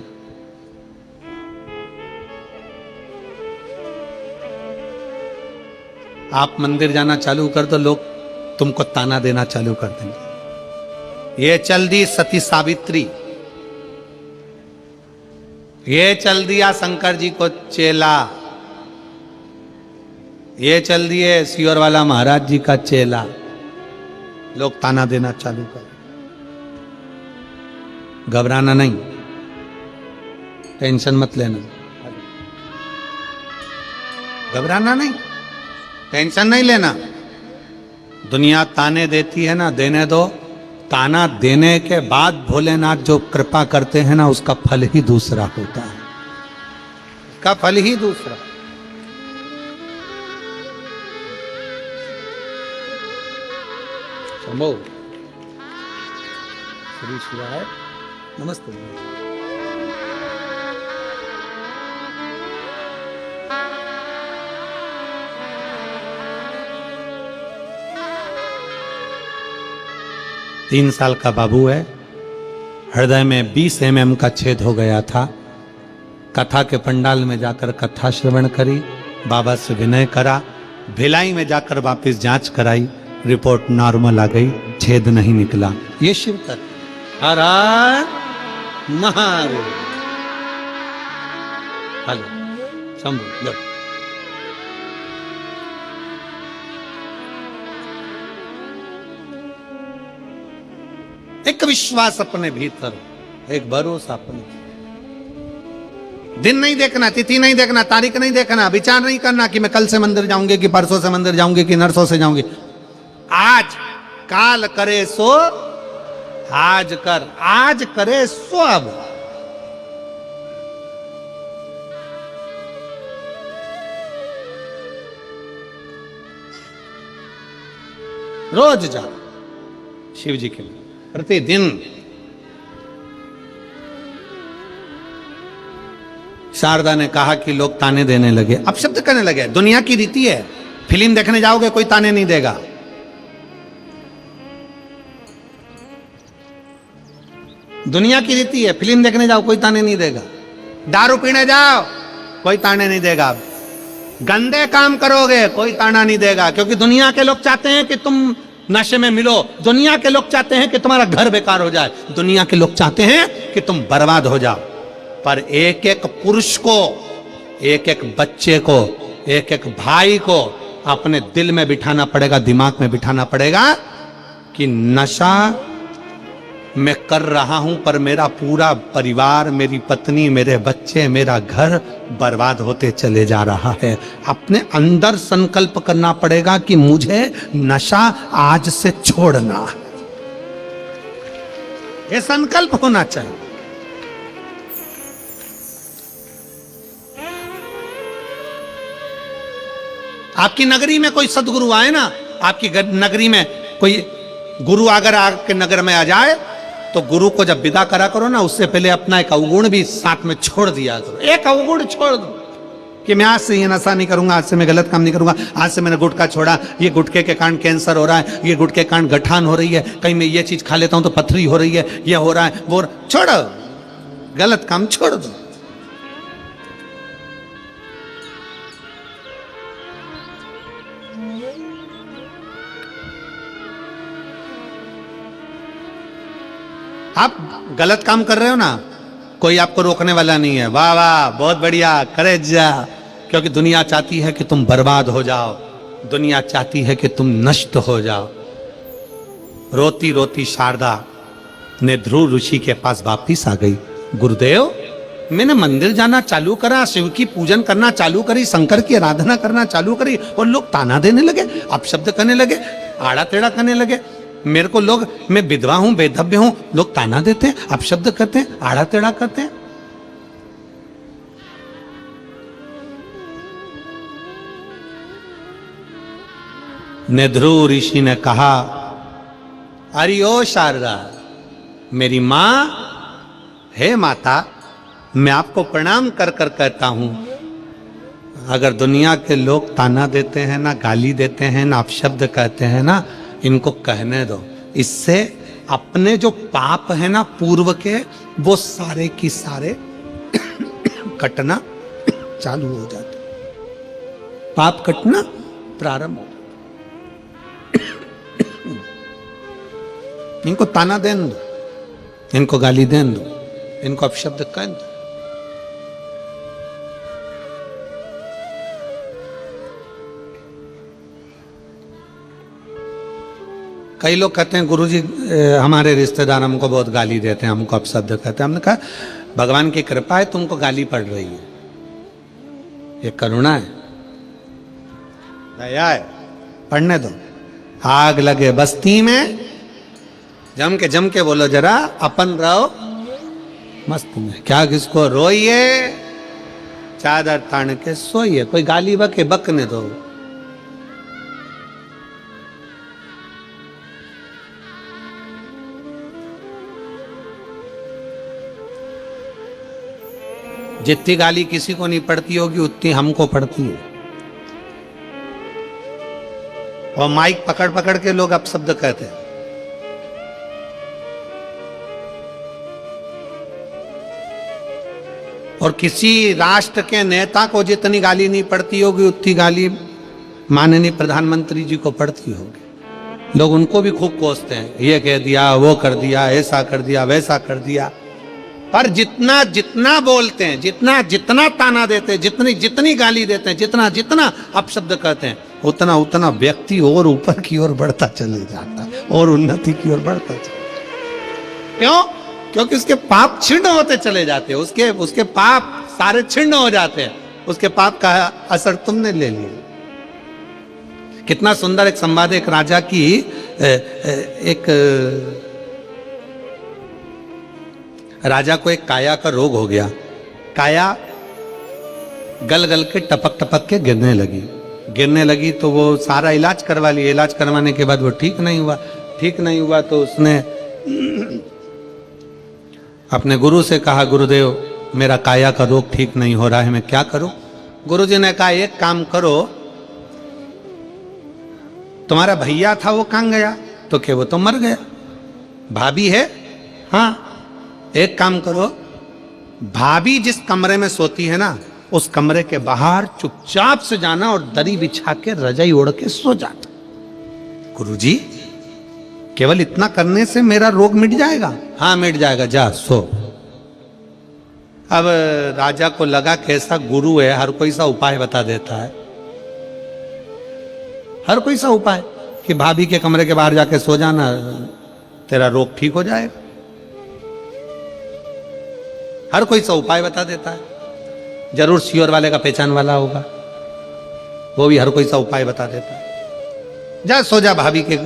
आप मंदिर जाना चालू कर दो, लोग तुमको ताना देना चालू कर देंगे। ये चल दी सती सावित्री, ये चल दिया शंकर जी को चेला, ये चल दिए सीहोर वाला महाराज जी का चेला, लोग ताना देना चालू कर। घबराना नहीं, टेंशन मत लेना, घबराना नहीं, टेंशन नहीं लेना। दुनिया ताने देती है ना, देने दो। ताना देने के बाद भोलेनाथ जो कृपा करते हैं ना, उसका फल ही दूसरा होता है, उसका फल ही दूसरा। शंभो श्री शिवाय नमस्ते। तीन साल का बाबू है, हृदय में 20 mm का छेद हो गया था। कथा के पंडाल में जाकर कथा श्रवण करी, बाबा से विनय करा, भिलाई में जाकर वापस जांच कराई, रिपोर्ट नॉर्मल आ गई, छेद नहीं निकला। ये शिव कर हर हर महादेव। हेलो शंभू लो। एक विश्वास अपने भीतर, एक भरोसा अपने। दिन नहीं देखना, तिथि नहीं देखना, तारीख नहीं देखना, विचार नहीं करना कि मैं कल से मंदिर जाऊंगी कि परसों से मंदिर जाऊंगी कि नरसों से जाऊंगी। आज काल करे सो आज कर, आज करे सो अब। रोज जा शिव जी के लिए प्रतिदिन। शारदा ने कहा कि लोग ताने देने लगे, अब शब्द करने लगे। दुनिया की रीति है, फिल्म देखने जाओगे कोई ताने नहीं देगा, दुनिया की रीति है। फिल्म देखने जाओ कोई ताने नहीं देगा, दारू पीने जाओ कोई ताने नहीं देगा, गंदे काम करोगे कोई ताना नहीं देगा, क्योंकि दुनिया के लोग चाहते हैं कि तुम नशे में मिलो, दुनिया के लोग चाहते हैं कि तुम्हारा घर बेकार हो जाए, दुनिया के लोग चाहते हैं कि तुम बर्बाद हो जाओ। पर एक एक पुरुष को, एक एक बच्चे को, एक एक भाई को अपने दिल में बिठाना पड़ेगा, दिमाग में बिठाना पड़ेगा कि नशा मैं कर रहा हूं पर मेरा पूरा परिवार, मेरी पत्नी, मेरे बच्चे, मेरा घर बर्बाद होते चले जा रहा है। अपने अंदर संकल्प करना पड़ेगा कि मुझे नशा आज से छोड़ना, ये संकल्प होना चाहिए। आपकी नगरी में कोई सदगुरु आए ना, आपकी नगरी में कोई गुरु अगर आपके नगर में आ जाए तो गुरु को जब विदा करा करो ना, उससे पहले अपना एक अवगुण भी साथ में छोड़ दिया करो। एक अवगुण छोड़ दो कि मैं आज से ये नशा नहीं करूंगा, आज से मैं गलत काम नहीं करूंगा, आज से मैंने गुटखा छोड़ा, ये गुटखे के कारण कैंसर हो रहा है, ये गुटखे के कारण गठान हो रही है, कहीं मैं ये चीज खा लेता हूं तो पथरी हो रही है, ये हो रहा है, वो छोड़ो, गलत काम छोड़ दो। आप गलत काम कर रहे हो ना, कोई आपको रोकने वाला नहीं है। वाह वाह, बहुत बढ़िया, करे जा। क्योंकि दुनिया चाहती है कि तुम बर्बाद हो जाओ, दुनिया चाहती है कि तुम नष्ट हो जाओ। रोती रोती शारदा ने ध्रुव ऋषि के पास वापिस आ गई। गुरुदेव, मैंने मंदिर जाना चालू करा, शिव की पूजन करना चालू करी, शंकर की आराधना करना चालू करी, और लोग ताना देने लगे, अपशब्द करने लगे, आड़ा टेढ़ा करने लगे। मेरे को लोग, मैं विधवा हूं, बेधव्य हूं, लोग ताना देते हैं, अपशब्द करते हैं, आड़ा टेढ़ा करते हैं। ने ध्रुव ऋषि ने कहा, अरे ओ शारदा, मेरी मां, हे माता, मैं आपको प्रणाम कर कर कहता हूं, अगर दुनिया के लोग ताना देते हैं ना, गाली देते हैं ना, अपशब्द कहते हैं ना, इनको कहने दो। इससे अपने जो पाप है ना पूर्व के, वो सारे की सारे कटना चालू हो जाते, पाप कटना प्रारंभ हो। इनको ताना देन दो, इनको गाली देन दो, इनको अपशब्द कह दो। कई लोग कहते हैं गुरुजी हमारे रिश्तेदार हमको बहुत गाली देते हैं, हमको अपशब्द कहते हैं। हमने कहा भगवान की कृपा है, तुमको गाली पड़ रही है, ये करुणा है, दया है, पढ़ने दो। आग लगे बस्ती में, जम के बोलो जरा, अपन रहो मस्त में, क्या किसको रोइए, चादर तान के सोइए। कोई गाली बके बकने दो, जितनी गाली किसी को नहीं पड़ती होगी उतनी हमको पड़ती है। और माइक पकड़ पकड़ के लोग अपशब्द कहते हैं। और किसी राष्ट्र के नेता को जितनी गाली नहीं पड़ती होगी उतनी गाली माननीय प्रधानमंत्री जी को पड़ती होगी। लोग उनको भी खूब कोसते हैं, ये कह दिया, वो कर दिया, ऐसा कर दिया, वैसा कर दिया। पर जितना जितना बोलते हैं, जितना जितना ताना देते हैं, जितनी जितनी गाली देते हैं, जितना जितना अपशब्द कहते हैं, उतना उतना व्यक्ति और ऊपर की ओर बढ़ता चले जाता है और उन्नति की ओर बढ़ता चले। क्यों? क्योंकि उसके पाप छिन्न होते चले जाते हैं, उसके पाप सारे छिन्न हो जाते हैं, उसके पाप का असर तुमने ले लिया। कितना सुंदर एक संवाद, एक राजा की एक राजा को एक काया का रोग हो गया। काया गल गल के टपक टपक के गिरने लगी तो वो सारा इलाज करवा लिया। इलाज करवाने के बाद वो ठीक नहीं हुआ तो उसने अपने गुरु से कहा, गुरुदेव मेरा काया का रोग ठीक नहीं हो रहा है, मैं क्या करूं? गुरुजी ने कहा, एक काम करो, तुम्हारा भैया था वो कहां गया? तो क्या वो तो मर गया। भाभी है? हाँ। एक काम करो, भाभी जिस कमरे में सोती है ना, उस कमरे के बाहर चुपचाप से जाना और दरी बिछा के रजाई ओढ़ के सो जाना। गुरुजी केवल इतना करने से मेरा रोग मिट जाएगा? हाँ मिट जाएगा, जा सो। अब राजा को लगा कैसा गुरु है, हर कोई सा उपाय बता देता है, हर कोई सा उपाय कि भाभी के कमरे के बाहर जाके सो जाना, तेरा रोग ठीक हो जाएगा। हर कोई सा उपाय बता देता है। जरूर श्योर वाले का पहचान वाला होगा, वो भी हर कोई सा उपाय बता देता है। जा सो जा, भाभी के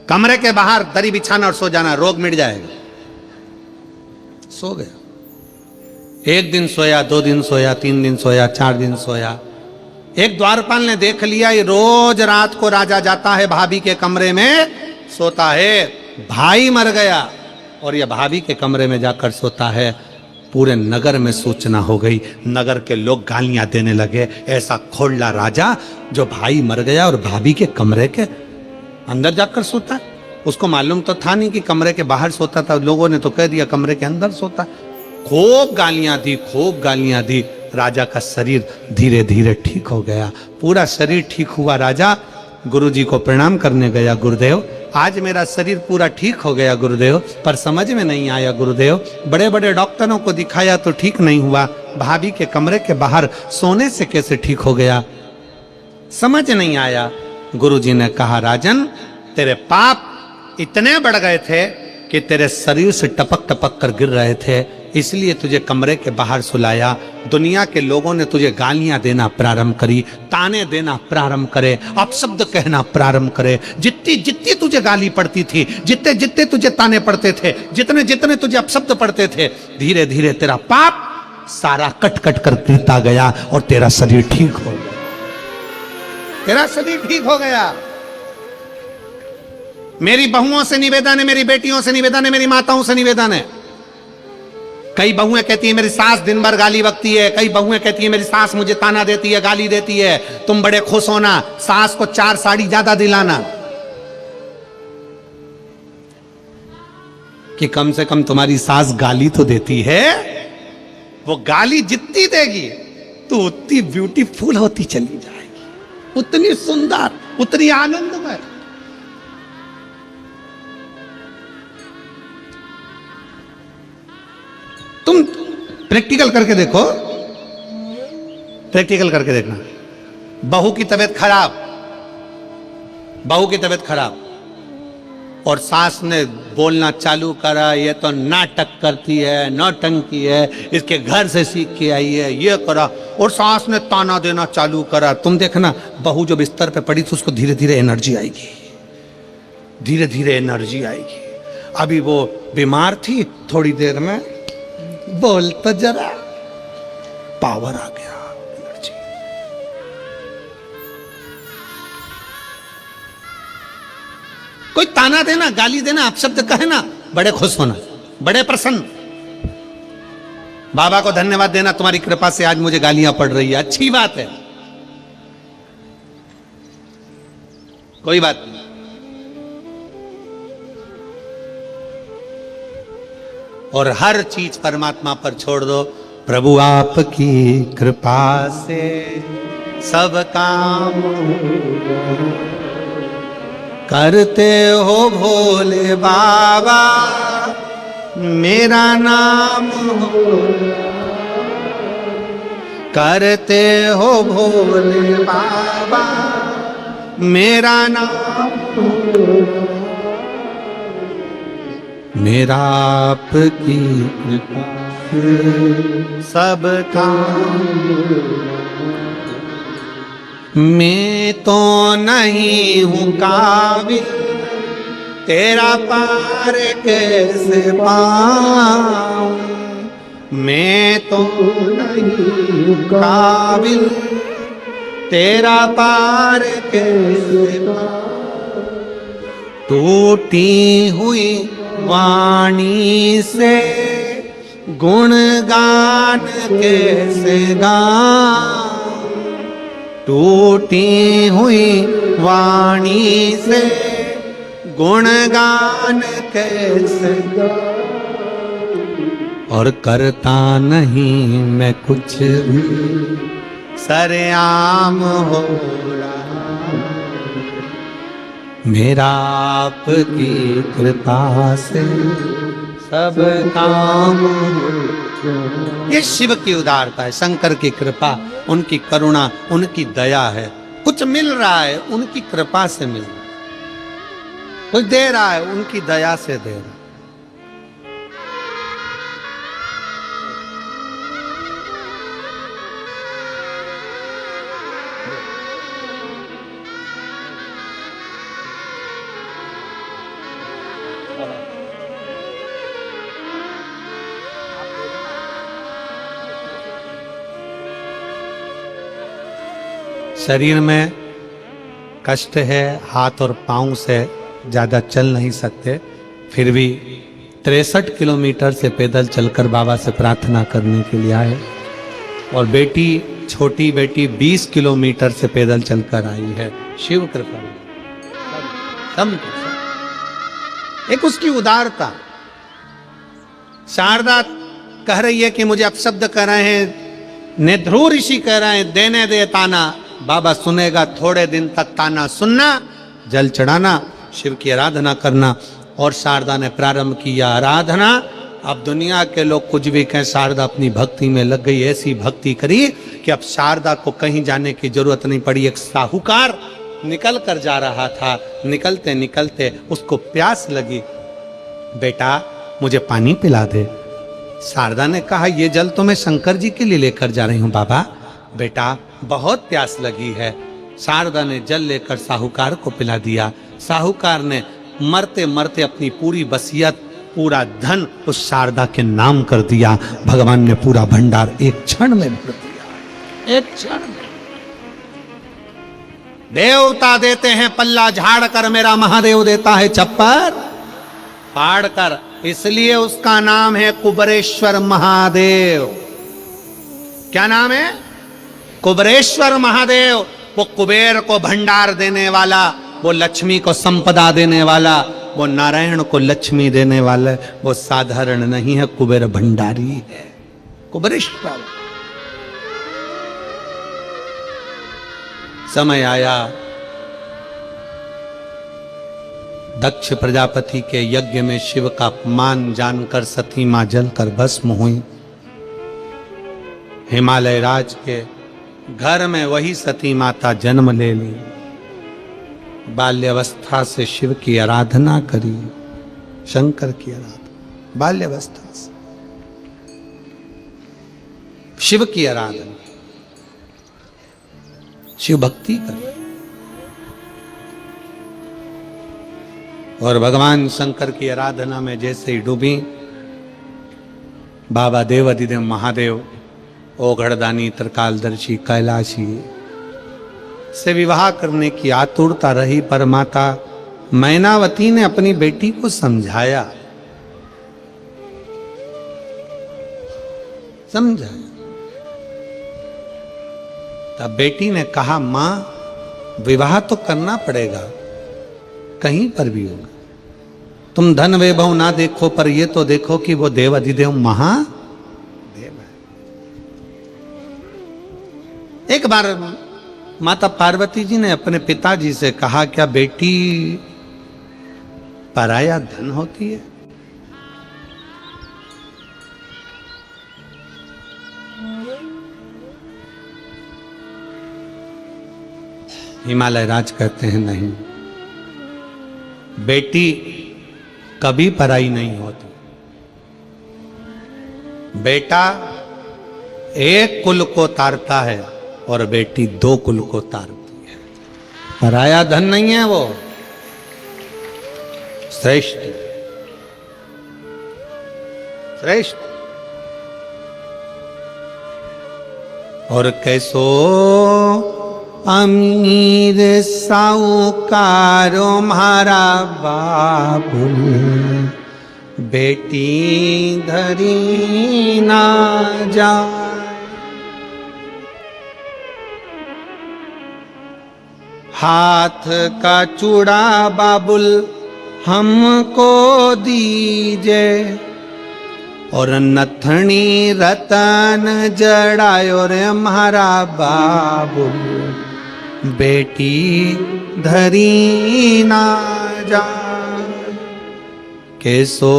कमरे के बाहर दरी बिछाना और सो जाना, रोग मिट जाएगा। सो गया। एक दिन सोया, 2 दिन सोया, 3 दिन सोया, 4 दिन सोया। एक द्वारपाल ने देख लिया, ये रोज रात को राजा जाता है भाभी के कमरे में सोता है। भाई मर गया और ये भाभी के कमरे में जाकर सोता है। पूरे नगर में सूचना हो गई, नगर के लोग गालियां देने लगे, ऐसा खोड़ला राजा जो भाई मर गया और भाभी के कमरे के अंदर जाकर सोता है। उसको मालूम तो था नहीं कि कमरे के बाहर सोता था, लोगों ने तो कह दिया कमरे के अंदर सोता। खूब गालियां दी। राजा का शरीर धीरे धीरे ठीक हो गया, पूरा शरीर ठीक हुआ। राजा गुरुजी को प्रणाम करने गया, गुरुदेव आज मेरा शरीर पूरा ठीक हो गया गुरुदेव, पर समझ में नहीं आया गुरुदेव, बड़े बड़े डॉक्टरों को दिखाया तो ठीक नहीं हुआ, भाभी के कमरे के बाहर सोने से कैसे ठीक हो गया, समझ नहीं आया। गुरुजी ने कहा, राजन तेरे पाप इतने बढ़ गए थे कि तेरे शरीर से टपक टपक कर गिर रहे थे, इसलिए तुझे कमरे के बाहर सुलाया। दुनिया के लोगों ने तुझे गालियां देना प्रारंभ करी, ताने देना प्रारंभ करे, अपशब्द कहना प्रारंभ करे। जितनी जितनी तुझे गाली पड़ती थी, जितने जितने तुझे ताने पड़ते थे, जितने जितने तुझे अपशब्द पड़ते थे, धीरे धीरे तेरा पाप सारा कट कट कर गिरता गया और तेरा शरीर ठीक हो गया। तेरा शरीर ठीक हो गया। मेरी बहुओं से निवेदन है, मेरी बेटियों से निवेदन है, मेरी माताओं से निवेदन है। कई बहुएं कहती है मेरी सास दिन भर गाली बकती है, कई बहुएं कहती है मेरी सास मुझे ताना देती है, गाली देती है। तुम बड़े खुश होना, सास को 4 साड़ी ज्यादा दिलाना कि कम से कम तुम्हारी सास गाली तो देती है। वो गाली जितनी देगी तो उतनी ब्यूटीफुल होती चली जाएगी, उतनी सुंदर, उतनी आनंदमय। तुम प्रैक्टिकल करके देखो, प्रैक्टिकल करके देखना। बहू की तबीयत खराब और सास ने बोलना चालू करा, ये तो नाटक करती है, नौटंकी है, इसके घर से सीख के आई है, ये करा, और सास ने ताना देना चालू करा। तुम देखना बहू जो बिस्तर पे पड़ी थी उसको धीरे धीरे एनर्जी आएगी, धीरे धीरे एनर्जी आएगी। अभी वो बीमार थी, थोड़ी देर में बोल तो जरा, पावर आ गया, एनर्जी। कोई ताना देना, गाली देना, अपशब्द कहना, बड़े खुश होना, बड़े प्रसन्न। बाबा को धन्यवाद देना, तुम्हारी कृपा से आज मुझे गालियां पड़ रही है, अच्छी बात है, कोई बात नहीं। और हर चीज परमात्मा पर छोड़ दो। प्रभु आपकी कृपा से सब काम करते हो भोले बाबा, मेरा नाम करते हो भोले बाबा, मेरा नाम मेरा आपकी कृपा सब काम। मैं तो नहीं हूँ काबिल, तेरा पार कैसे पाऊं, मैं तो नहीं हूँ काबिल, तेरा पार कैसे पाऊं। टूटी हुई वाणी से गुणगान कैसे गाऊं, टूटी हुई वाणी से गुणगान कैसे गाऊं। और करता नहीं मैं कुछ भी, सरेआम हो रहा, मेरा आपकी कृपा से सब काम। ये शिव की उदारता है, शंकर की कृपा, उनकी करुणा, उनकी दया है। कुछ मिल रहा है उनकी कृपा से मिल रहा है, कुछ दे रहा है उनकी दया से दे रहा है। शरीर में कष्ट है, हाथ और पांव से ज़्यादा चल नहीं सकते, फिर भी 63 किलोमीटर से पैदल चलकर बाबा से प्रार्थना करने के लिए आए। और बेटी, छोटी बेटी 20 किलोमीटर से पैदल चलकर आई है। शिव कृपा, एक उसकी उदारता। शारदा कह रही है कि मुझे अपशब्द कर रहे हैं, नेध्रू ऋषि कह रहे हैं देने दे ताना। बाबा सुनेगा, थोड़े दिन तक ताना सुनना, जल चढ़ाना, शिव की आराधना करना। और शारदा ने प्रारंभ किया आराधना। अब दुनिया के लोग कुछ भी कहें, शारदा अपनी भक्ति में लग गई। ऐसी भक्ति करी कि अब शारदा को कहीं जाने की जरूरत नहीं पड़ी। एक साहूकार निकल कर जा रहा था, निकलते निकलते उसको प्यास लगी, बेटा मुझे पानी पिला दे। शारदा ने कहा, ये जल तो मैं शंकर जी के लिए लेकर जा रही हूं बाबा, बेटा बहुत प्यास लगी है। शारदा ने जल लेकर साहूकार को पिला दिया। साहूकार ने मरते मरते अपनी पूरी वसीयत, पूरा धन उस शारदा के नाम कर दिया। भगवान ने पूरा भंडार एक क्षण में भर दिया, एक क्षण में। देवता देते हैं पल्ला झाड़ कर, मेरा महादेव देता है चप्पर फाड़ कर। इसलिए उसका नाम है कुबरेश्वर महादेव। क्या नाम है? कुबरेश्वर महादेव। वो कुबेर को भंडार देने वाला, वो लक्ष्मी को संपदा देने वाला, वो नारायण को लक्ष्मी देने वाला। वो साधारण नहीं है, कुबेर भंडारी है, कुबरेश्वर। समय आया, दक्ष प्रजापति के यज्ञ में शिव का अपमान जानकर सती मां जलकर भस्म हुई। हिमालय राज के घर में वही सती माता जन्म ले ली। बाल्यावस्था से शिव की आराधना करी, शंकर की आराधना बाल्यावस्था से, शिव की आराधना, शिव भक्ति करी। और भगवान शंकर की आराधना में जैसे ही डूबी, बाबा देवाधिदेव महादेव, ओघड़दानी, त्रिकालदर्शी, कैलाशी से विवाह करने की आतुरता रही। पर माता मैनावती ने अपनी बेटी को समझाया, समझाया। तब बेटी ने कहा, मां विवाह तो करना पड़ेगा, कहीं पर भी होगा। तुम धन वैभव ना देखो, पर ये तो देखो कि वो देव अधिदेव महादेव है। एक बार माता पार्वती जी ने अपने पिताजी से कहा, क्या बेटी पराया धन होती है? हिमालय राज कहते हैं, नहीं, बेटी कभी पराई नहीं होती। बेटा एक कुल को तारता है और बेटी दो कुल को तारती है। पराया धन नहीं है वो, श्रेष्ठ श्रेष्ठ। और कैसो अमीर साहूकारो म्हारा बाबुल, बेटी धरी ना जाए। हाथ का चूड़ा बाबुल हमको दीजे, और नथनी रतन जड़ायो रे म्हारा बाबुल, बेटी धरी ना जाए। कैसो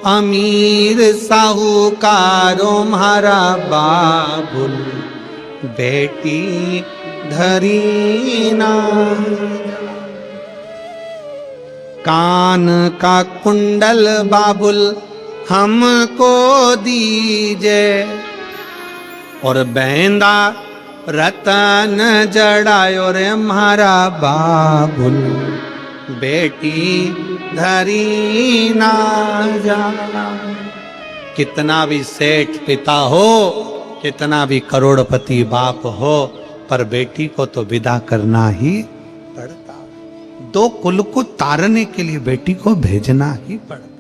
अमीर साहूकारो म्हारा बाबुल, बेटी धरी ना जाए। कान का कुंडल बाबुल हमको दीजे, और बैंदा रतन जड़ायो रे म्हारा बाबुल, बेटी धरी ना जाए। कितना भी सेठ पिता हो, कितना भी करोड़पति बाप हो, पर बेटी को तो विदा करना ही पड़ता। दो कुल को तारने के लिए बेटी को भेजना ही पड़ता।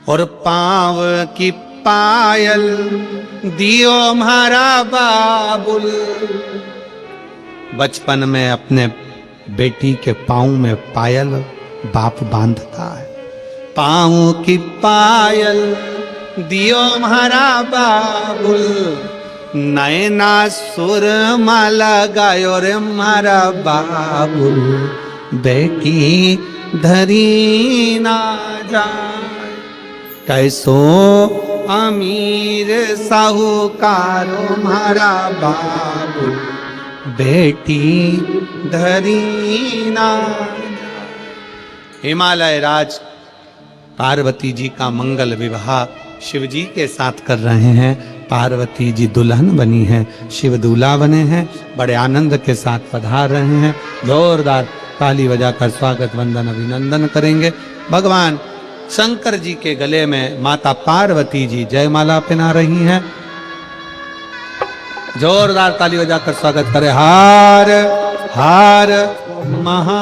और पांव की पायल दियो म्हारा बाबुल, बचपन में अपने बेटी के पांव में पायल बाप बांधता है। पांव की पायल दियो म्हारा बाबुल, नैना सुरमा लगायो रे म्हारा बाबुल, बेटी धरी ना जाए। कैसो अमीर साहूकारो म्हारा बाबुल, बेटी धरी ना जाए। हिमालय राज पार्वती जी का मंगल विवाह शिव जी के साथ कर रहे हैं। पार्वती जी दुल्हन बनी हैं, शिव दूल्हा बने हैं, बड़े आनंद के साथ पधार रहे हैं। जोरदार ताली बजाकर स्वागत वंदन अभिनंदन करेंगे। भगवान शंकर जी के गले में माता पार्वती जी जयमाला पहना रही हैं। जोरदार ताली बजाकर स्वागत करें। हार हार महा